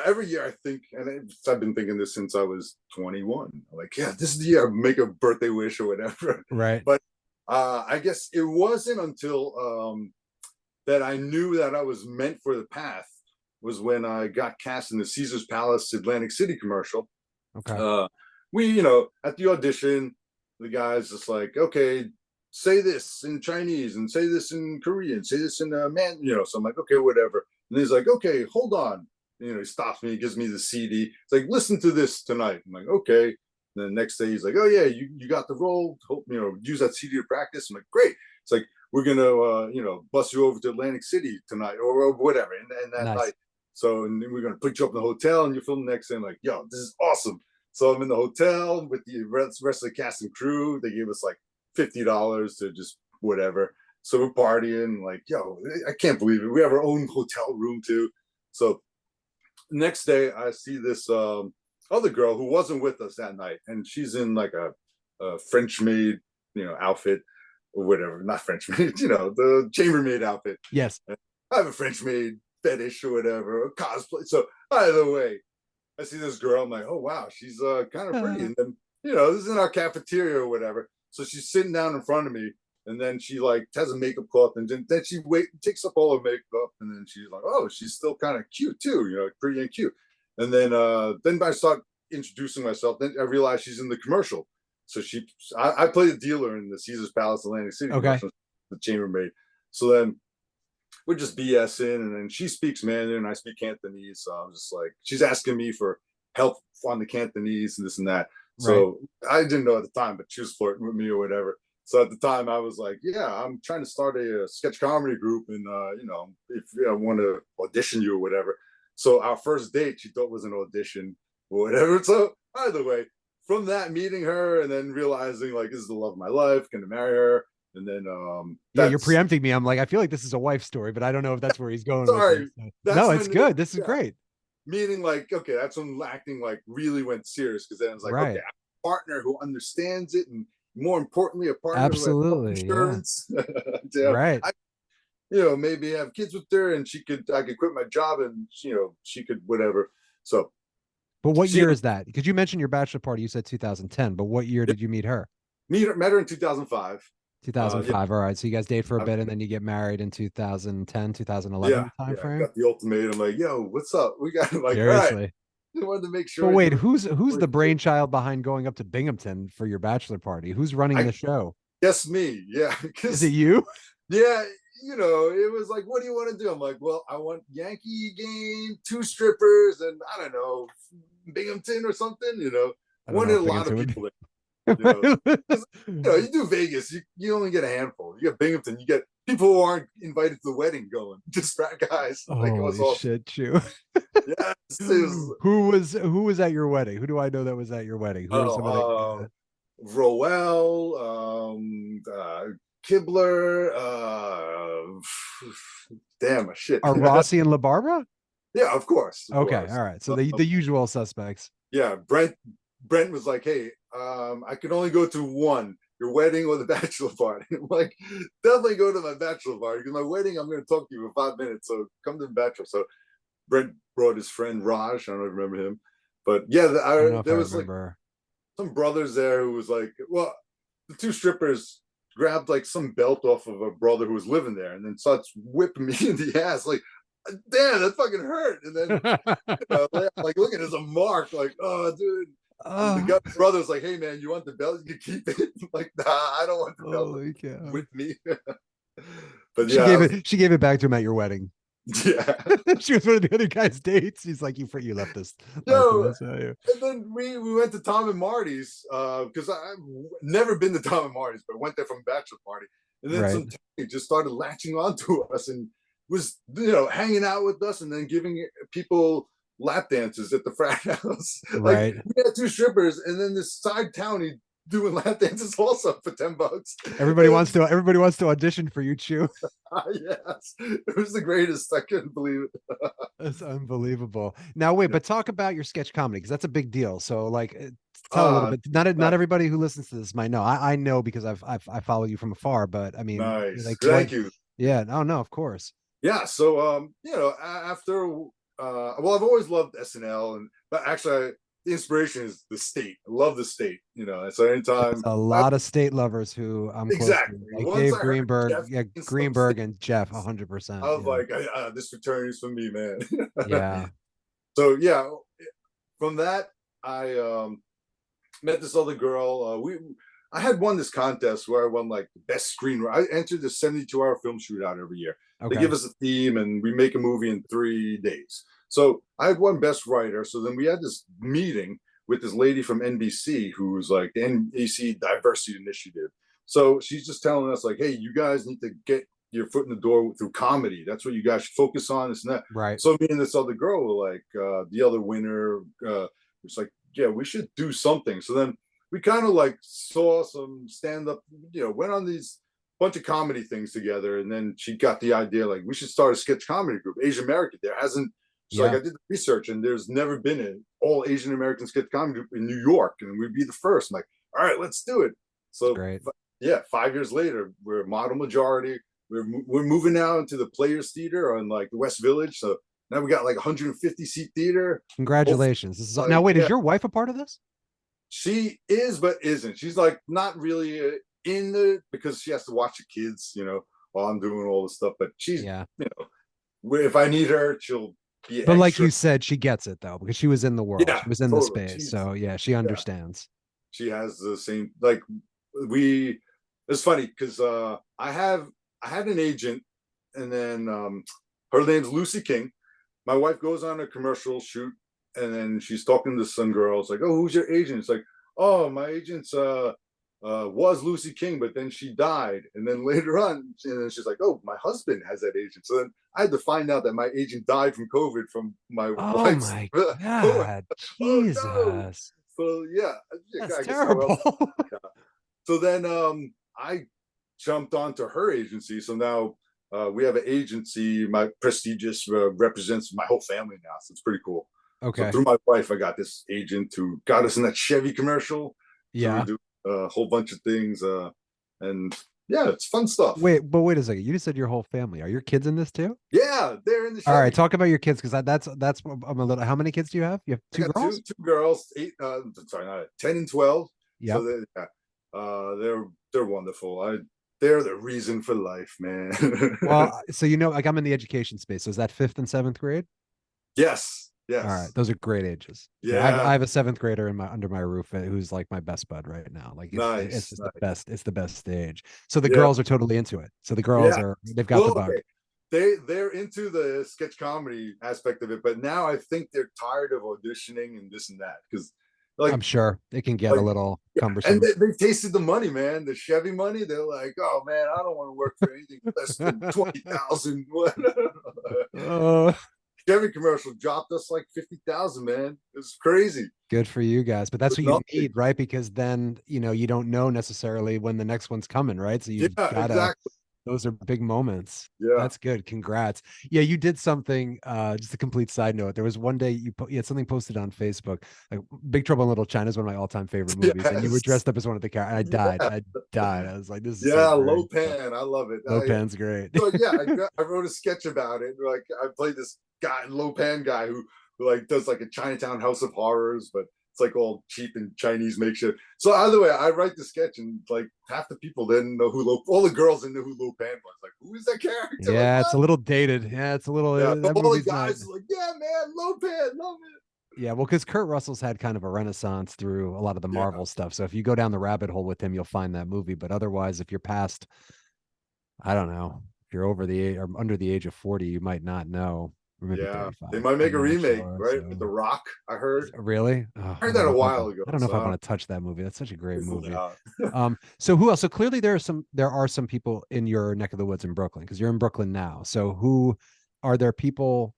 every year I think, and I've been thinking this since I was 21. I'm like, yeah, this is the year I make a birthday wish or whatever. Right. But I guess it wasn't until that I knew that I was meant for the path was when I got cast in the Caesar's Palace Atlantic City commercial. Okay. At the audition, the guy's just like, okay, say this in Chinese and say this in Korean, say this in So I'm like, okay, whatever. And he's like, okay, hold on. He stops me, he gives me the CD. It's like, listen to this tonight. I'm like, okay. And then the next day he's like, oh yeah, you got the role. Hope use that CD to practice. I'm like, great. It's like, we're gonna bus you over to Atlantic City tonight or whatever, and that Nice. night. So and then we're gonna put you up in the hotel and you film the next day. I'm like, yo, this is awesome. So I'm in the hotel with the rest of the cast and crew. They gave us like $50 to just whatever. So we're partying, like, yo, I can't believe it. We have our own hotel room too. So next day I see this other girl who wasn't with us that night, and she's in like a French maid, outfit or whatever. Not French maid, the chambermaid outfit. Yes. I have a French maid fetish or whatever, a cosplay. So either way, I see this girl. I'm like, oh wow, she's kind of pretty. And then this is in our cafeteria or whatever. So she's sitting down in front of me, and then she like has a makeup cloth, and then she takes up all her makeup, and then she's like, oh, she's still kind of cute too, pretty and cute. And then I start introducing myself. Then I realize she's in the commercial. So I play the dealer in the Caesar's Palace Atlantic City commercial, the chambermaid. So then we're just BSing, and then she speaks Mandarin and I speak Cantonese. So I'm just like, she's asking me for help on the Cantonese and this and that. So I didn't know at the time, but she was flirting with me or whatever. So at the time I was like, yeah, I'm trying to start a sketch comedy group, and if I want to audition you or whatever. So our first date she thought was an audition or whatever. So either way, from that meeting her and then realizing like this is the love of my life, gonna marry her. And then you're preempting me. I'm like, I feel like this is a wife story, but I don't know if that's where he's going. Sorry. With this. No, it's good. This is great. Meaning like, okay, that's when acting like really went serious, because then it's like, okay, a partner who understands it, and more importantly, a partner who has insurance. Right. Maybe have kids with her, and I could quit my job, and she could whatever. So but what year is that? Because you mentioned your bachelor party, you said 2010, but what year did you meet her? Met her in 2005. 2005. All right. So you guys date for a bit, and then you get married in 2010, 2011 time frame. Got the ultimatum, like, yo, what's up? We got like, seriously. All right. I wanted to make sure. But wait, who's the brainchild behind going up to Binghamton for your bachelor party? Who's running the show? Yes, me. Yeah. Is it you? Yeah. It was like, what do you want to do? I'm like, well, I want Yankee game, 2 strippers, and I don't know, Binghamton or something. Wanted a lot of people there. You do Vegas, you only get a handful. You get Binghamton, you get people who aren't invited to the wedding going, just frat guys. Holy shit, Chew. Yes, who was at your wedding? Who do I know that was at your wedding? Who are some of Roel, Kibler, damn shit. Are Rossi and La Barbara? Yeah, of course. Okay, all right. So the usual suspects. Yeah, Brent was like, hey, I could only go to one, your wedding or the bachelor party. I'm like, definitely go to my bachelor party, because my wedding, I'm going to talk to you for 5 minutes. So come to the bachelor. So Brent brought his friend Raj. I don't remember him. But yeah, there was like some brothers there who was like, well, the two strippers grabbed like some belt off of a brother who was living there, and then starts whipping me in the ass. Like, damn, that fucking hurt. And then like, look at it as a mark. Like, oh, dude. And the brother's like, hey man, you want the belt? You can keep it. Like, nah, I don't want the belt with me. But yeah, she gave it back to him at your wedding. Yeah. She was one of the other guy's dates. He's like, you left this. And then we went to Tom and Marty's because I've never been to Tom and Marty's, but went there from a bachelor party. And then some just started latching onto us and was, hanging out with us and then giving people lap dances at the frat house. Right. Like, we had two strippers, and then this side townie doing lap dances also for $10. Everybody wants to audition for you, Chew. Yes, it was the greatest. I couldn't believe it. That's unbelievable. Now wait, but talk about your sketch comedy, because that's a big deal. So like, tell a little bit. Not everybody who listens to this might know. I know because I follow you from afar, but I mean, nice. Like, thank you. Yeah, no, of course. Yeah, so after well, I've always loved SNL, but actually the inspiration is the state. I love the state, so anytime a lot of state lovers who I'm exactly close to, like Dave Greenberg, Greenberg and Jeff 100%. I was like, this fraternity is for me, man. Yeah. So yeah, from that I met this other girl. I had won this contest where I won like the best screenwriter. I entered the 72-hour film shootout every year. Okay. They give us a theme and we make a movie in 3 days. So I had won best writer. So then we had this meeting with this lady from NBC who's like the NBC Diversity Initiative. So she's just telling us like, hey, you guys need to get your foot in the door through comedy. That's what you guys should focus on, this and that. Right. So me and this other girl were like, the other winner was like, yeah, we should do something. So then we kind of like saw some stand-up, went on these bunch of comedy things together. And then she got the idea, like, we should start a sketch comedy group, Asian American. There hasn't, like, I did the research and there's never been an all Asian American sketch comedy group in New York. And we'd be the first. I'm like, all right, let's do it. So yeah, 5 years later, we're a model majority. We're moving now into the Players Theater on like the West Village. So now we got like 150 seat theater. Congratulations. This is now wait, is your wife a part of this? She is, but isn't. She's like not really in the, because she has to watch the kids, while I'm doing all this stuff. But she's, if I need her, she'll be. But like you said, she gets it though, because she was in the world. She was in the space. So yeah, she understands. She has the same, like it's funny because I had an agent, and then her name's Lucy King. My wife goes on a commercial shoot, and then she's talking to some girls like, oh, who's your agent? It's like, oh, my agent's was Lucy King, but then she died. And then later on, and then she's like, oh, my husband has that agent. So then I had to find out that my agent died from COVID from my wife's. Oh my God, Jesus. Oh, no. So yeah, that's terrible. So then I jumped onto her agency. So now we have an agency. My prestigious represents my whole family now, so it's pretty cool. Okay. So through my wife, I got this agent who got us in that Chevy commercial. Yeah. So we do a whole bunch of things, and yeah, it's fun stuff. Wait a second. You just said your whole family. Are your kids in this too? Yeah, they're in the Chevy. All right, talk about your kids, because that's I'm a little. How many kids do you have? You have two girls. Two girls. 10 and 12. Yeah. So they're wonderful. They're the reason for life, man. Well, so like I'm in the education space. So is that 5th and 7th grade? Yes. Yes. All right, those are great ages. Yeah, I have a 7th grader under my roof who's like my best bud right now. Like it's nice. the best. It's the best stage. So the girls are totally into it. So the girls they've got the bug. Okay. They're into the sketch comedy aspect of it, but now I think they're tired of auditioning and this and that, because like, I'm sure it can get a little cumbersome. And they tasted the money, man. The Chevy money. They're like, oh man, I don't want to work for anything less than 20,000. Chevy commercial dropped us like 50,000, man. It's crazy. Good for you guys. But that's what you need, right? Because then you don't know necessarily when the next one's coming, right? So you've got exactly. Those are big moments. Yeah, that's good. Congrats. Yeah, you did something. Just a complete side note. There was one day you had something posted on Facebook. Like Big Trouble in Little China is one of my all-time favorite movies, and you were dressed up as one of the characters. I died. I died. I was like, this is so Lo Pan. I love it. Lo Pan's great. So yeah, I wrote a sketch about it. Like I played this guy, Lo Pan guy, who like does like a Chinatown House of Horrors, but It's like all cheap and Chinese makeshift. So either way, I write the sketch, and like half the people didn't know all the girls didn't know who Lo Pan was. Like, who is that character? Yeah, like, it's a little dated. Yeah, it's a little. yeah, but That all the movie's not. guys are like, yeah, man, Lo Pan, love it. Yeah, well, because Kurt Russell's had kind of a renaissance through a lot of the Yeah, Marvel stuff. So if you go down the rabbit hole with him, you'll find that movie. But otherwise, if you're past, I don't know, if you're over the age or under the age of 40, you might not know, or maybe yeah. 35. They might make I'm a not remake, sure, right? so. With The Rock, I heard. Really? Oh, I heard that a while ago. I don't know if I So want to touch that movie. That's such a great movie. yeah. So who else? So clearly there are some people in your neck of the woods in Brooklyn, because you're in Brooklyn now. So who are there people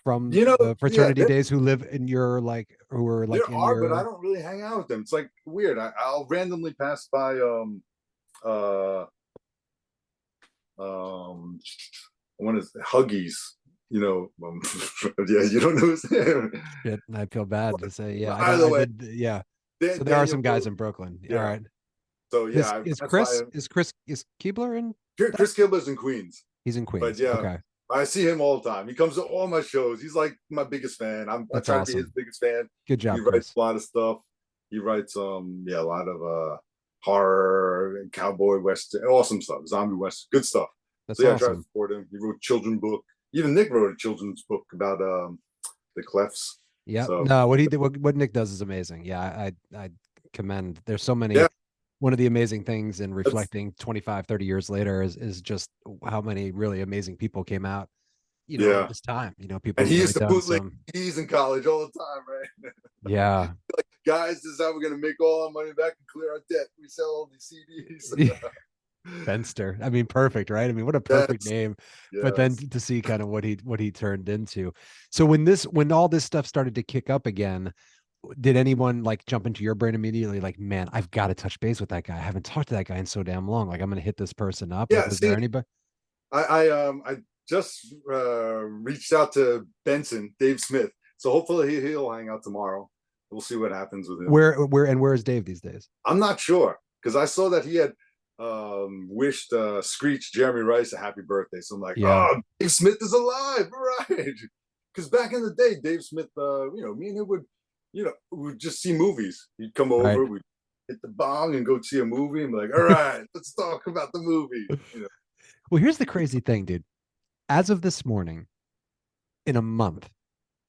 from You know, the yeah, fraternity days who live in your who are like there in are, but I your don't really hang out with them. It's like weird. I'll randomly pass by uh one is Huggies, yeah, you don't know his name. shit? I feel bad to say, yeah, I don't. Either I way, did, yeah. So there are Daniel some guys Brody. in Brooklyn. All Yeah. right. So yeah, that's why Is Keebler in? Chris Gilbert's in Queens. He's in But Queens. yeah, Okay, I see him all the time. He comes to all my shows. He's like my biggest fan. I that's try to be his awesome. biggest fan. Good He job, writes Chris. a lot of stuff. He writes a lot of horror and cowboy western, awesome stuff, zombie western, good stuff. That's So yeah, I try to awesome. support him. He wrote a children's book. Even Nick wrote a children's book about the Clefs. Yeah. So No, what he did, what Nick does is amazing. Yeah, I commend. There's so many. yeah, One of the amazing things in reflecting 25, 30 years later is just how many really amazing people came out, in yeah. this time. People And who've he really used to done bootleg some. CDs in college all the time, right? Yeah. Like, guys, this is how we're gonna make all our money back and clear our debt. We sell all these CDs. Fenster. I mean, perfect, right? I mean, what a perfect Yes, name. But then yes. to see kind of what he turned into. So when all this stuff started to kick up again, did anyone like jump into your brain immediately? Like, man, I've got to touch base with that guy. I haven't talked to that guy in so damn long. Like, I'm gonna hit this person up. Like, Yeah, was there see, anybody? I just reached out to Benson, Dave Smith. So hopefully he'll hang out tomorrow. We'll see what happens with him. Where is Dave these days? I'm not sure, because I saw that he had wished Screech Jeremy Rice a happy birthday. So I'm like, Yeah. oh, Dave Smith is alive, right? Because back in the day, Dave Smith, me and him would just see movies. He'd come Right. over, we'd hit the bong and go see a movie, and be like, all right, let's talk about the movie. Well, here's the crazy thing, dude. As of this morning, in a month,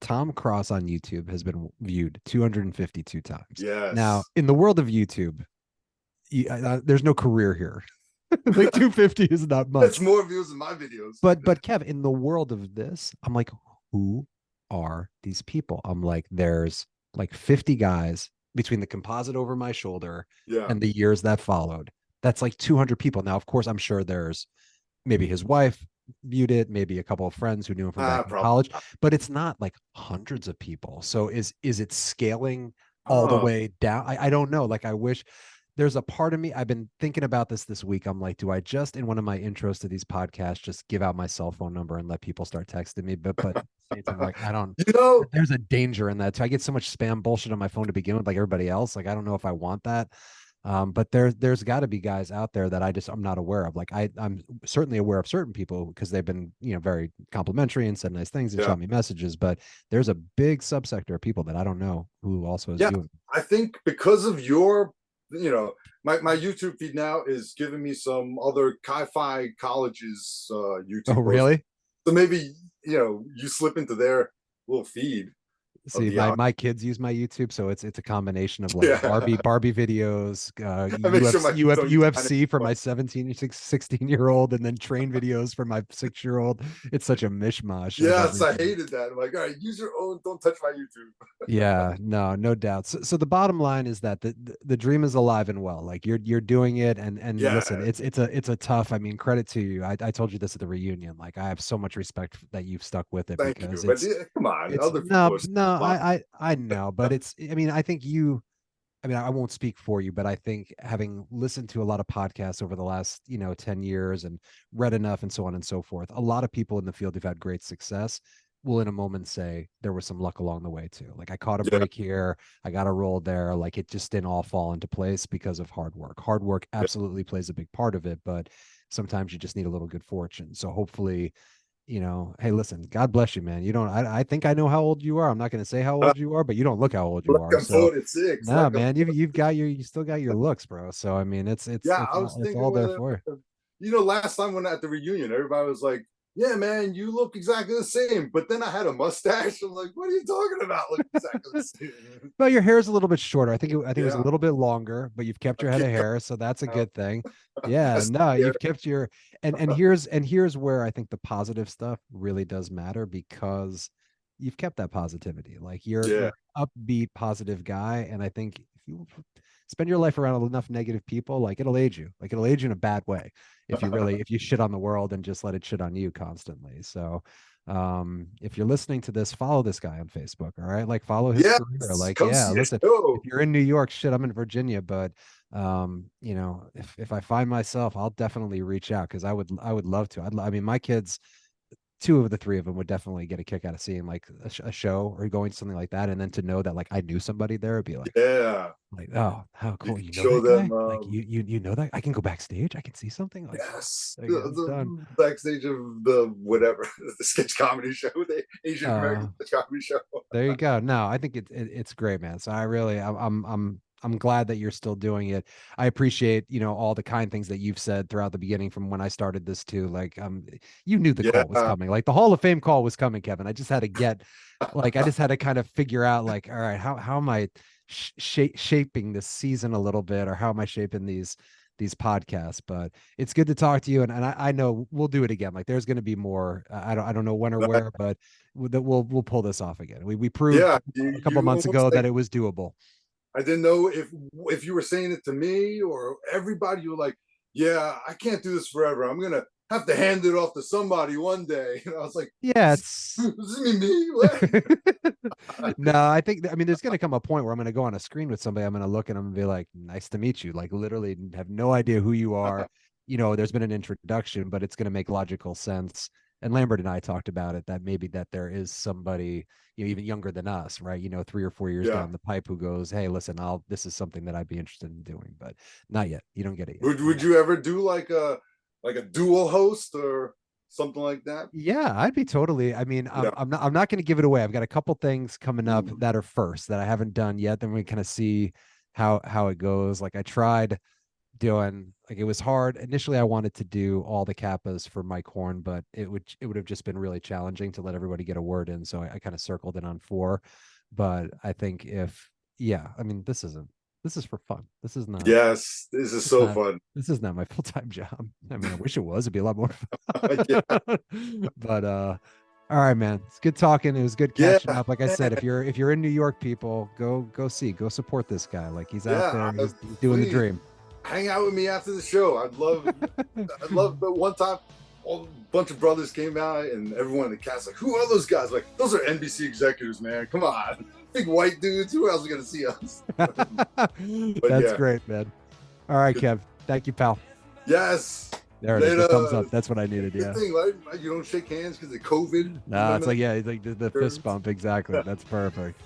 Tom Cross on YouTube has been viewed 252 times. Yes. Now, in the world of YouTube, there's no career here. Like 250 is not much. That's more views than my videos. But Kev, in the world of this, I'm like, who are these people? I'm like, there's like 50 guys between the composite over my shoulder yeah, and the years that followed. That's like 200 people. Now, of course, I'm sure there's maybe his wife viewed it, maybe a couple of friends who knew him from back in probably college, not. but it's not like hundreds of people. So is it scaling all the way down? I don't know. Like, I wish. There's a part of me, I've been thinking about this week. I'm like, do I just, in one of my intros to these podcasts, just give out my cell phone number and let people start texting me? But I'm like, I don't, there's a danger in that too. I get so much spam bullshit on my phone to begin with, like everybody else. Like, I don't know if I want that. But there's got to be guys out there that I'm not aware of. Like, I'm certainly aware of certain people because they've been, very complimentary and said nice things and shot me messages. But there's a big subsector of people that I don't know who also is viewing. I think because of your my YouTube feed now is giving me some other Chi-Fi colleges YouTube. Oh, really? So maybe you slip into their little feed. See, my kids use my YouTube, so it's a combination of like Barbie videos, UFC for my 16-year-old, and then train videos for my 6-year-old. It's such a mishmash. Yes, I hated that. I'm like, all right, use your own. Don't touch my YouTube. Yeah, no doubt. So the bottom line is that the dream is alive and well. Like, you're doing it, and listen, it's a tough. I mean, credit to you. I told you this at the reunion. Like, I have so much respect that you've stuck with it. Thank because you. But come on, other no, I know, but I mean, I won't speak for you, but I think, having listened to a lot of podcasts over the last, 10 years and read enough and so on and so forth, a lot of people in the field who've had great success will in a moment say there was some luck along the way too. Like, I caught a break here, I got a roll there. Like, it just didn't all fall into place because of hard work. Hard work absolutely plays a big part of it, but sometimes you just need a little good fortune. So hopefully, you know, hey, listen, God bless you, man. You don't, I think I know how old you are. I'm not going to say how old you are, but you don't look how old you Like are. I'm So 46. nah, Like I'm man, you you still got your looks, bro. So, I mean, Yeah, I was it's thinking all there whether, for last time when at the reunion, everybody was like, "Yeah, man, you look exactly the same." But then I had a mustache. I'm like, "What are you talking about? Look exactly the you. same." Well, your hair is a little bit shorter. I think it was a Yeah, little bit longer, but you've kept I your head of keep hair, so that's a going. good thing. I Yeah, still no, care. you've kept your and here's where I think the positive stuff really does matter because you've kept that positivity. Like Yeah, you're an upbeat, positive guy, and I think if you spend your life around enough negative people, like it'll age you. Like it'll age you in a bad way if you shit on the world and just let it shit on you constantly. So if you're listening to this, follow this guy on Facebook. All right, like follow his career. yes, Like, come yeah, see a listen, if show. you're in New York, shit, I'm in Virginia, but you know, if I find myself, I'll definitely reach out because I would love to. I mean, my kids, two of the three of them would definitely get a kick out of seeing like a show or going to something like that, and then to know that like I knew somebody there would be Yeah, like, oh, how you cool, can you know show that guy? them. Like you know that I can go backstage, I can see something. Like, Yes, there you go, it's done. the backstage of the whatever the sketch comedy show, the Asian Uh, American sketch comedy show. There you go. No, I think it's great, man. So I really I'm glad that you're still doing it. I appreciate, you know, all the kind things that you've said throughout the beginning from when I started this too. Like you knew the call was Yeah, coming. Like the Hall of Fame call was coming, Kevin. I just had to get like I just had to kind of figure out like, all right, how am I shaping this season a little bit, or how am I shaping these podcasts? But it's good to talk to you, and I know we'll do it again. Like there's going to be more. I don't know when or where, but that we'll pull this off again. We proved yeah. a couple You months almost ago like that it was doable. I didn't know if you were saying it to me or everybody. You were like, "Yeah, I can't do this forever. I'm gonna have to hand it off to somebody one day." And I was like, Yeah, "Is it's this, is this me? What?" no, I mean there's gonna come a point where I'm gonna go on a screen with somebody, I'm gonna look and I'm gonna be like, nice to meet you. Like literally have no idea who you are. You know, there's been an introduction, but it's gonna make logical sense. And Lambert and I talked about it that maybe that there is somebody, you know, even younger than us, right? You know, 3 or 4 years Yeah. down the pipe who goes, hey, listen, this is something that I'd be interested in doing, but not yet. You don't get it yet. Would you ever do like a dual host or something like that? Yeah, I'd be totally. I mean, Yeah. I'm not going to give it away. I've got a couple things coming up Mm. that are first that I haven't done yet. Then we kind of see how it goes. Like I tried doing like it was hard. Initially I wanted to do all the kappas for Mike Horn, but it would have just been really challenging to let everybody get a word in. So I kind of circled it on four. But I think if yeah, I mean this is for fun. Yes, this is It's so not fun. this is not my full-time job. I mean, I wish it was. It'd be a lot more Yeah, fun. But all right, man. It's good talking. It was good yeah, catching up. Like I said, if you're in New York, people, go support this guy. Like he's out yeah. there, he's doing the Please dream. hang out with me after the show. I'd love. But one time, a bunch of brothers came out, and everyone in the cast like, "Who are those guys?" Like, those are NBC executives, man. Come on, big white dudes. Who else is gonna see us? But That's yeah, great, man. All right, good. Kev. Thank you, pal. Yes. There it is. The thumbs Later. up. That's what I needed. Good Yeah. thing, right? You don't shake hands because of COVID. Nah, it's Remember like that? yeah, it's like the fist bump. Exactly. That's perfect.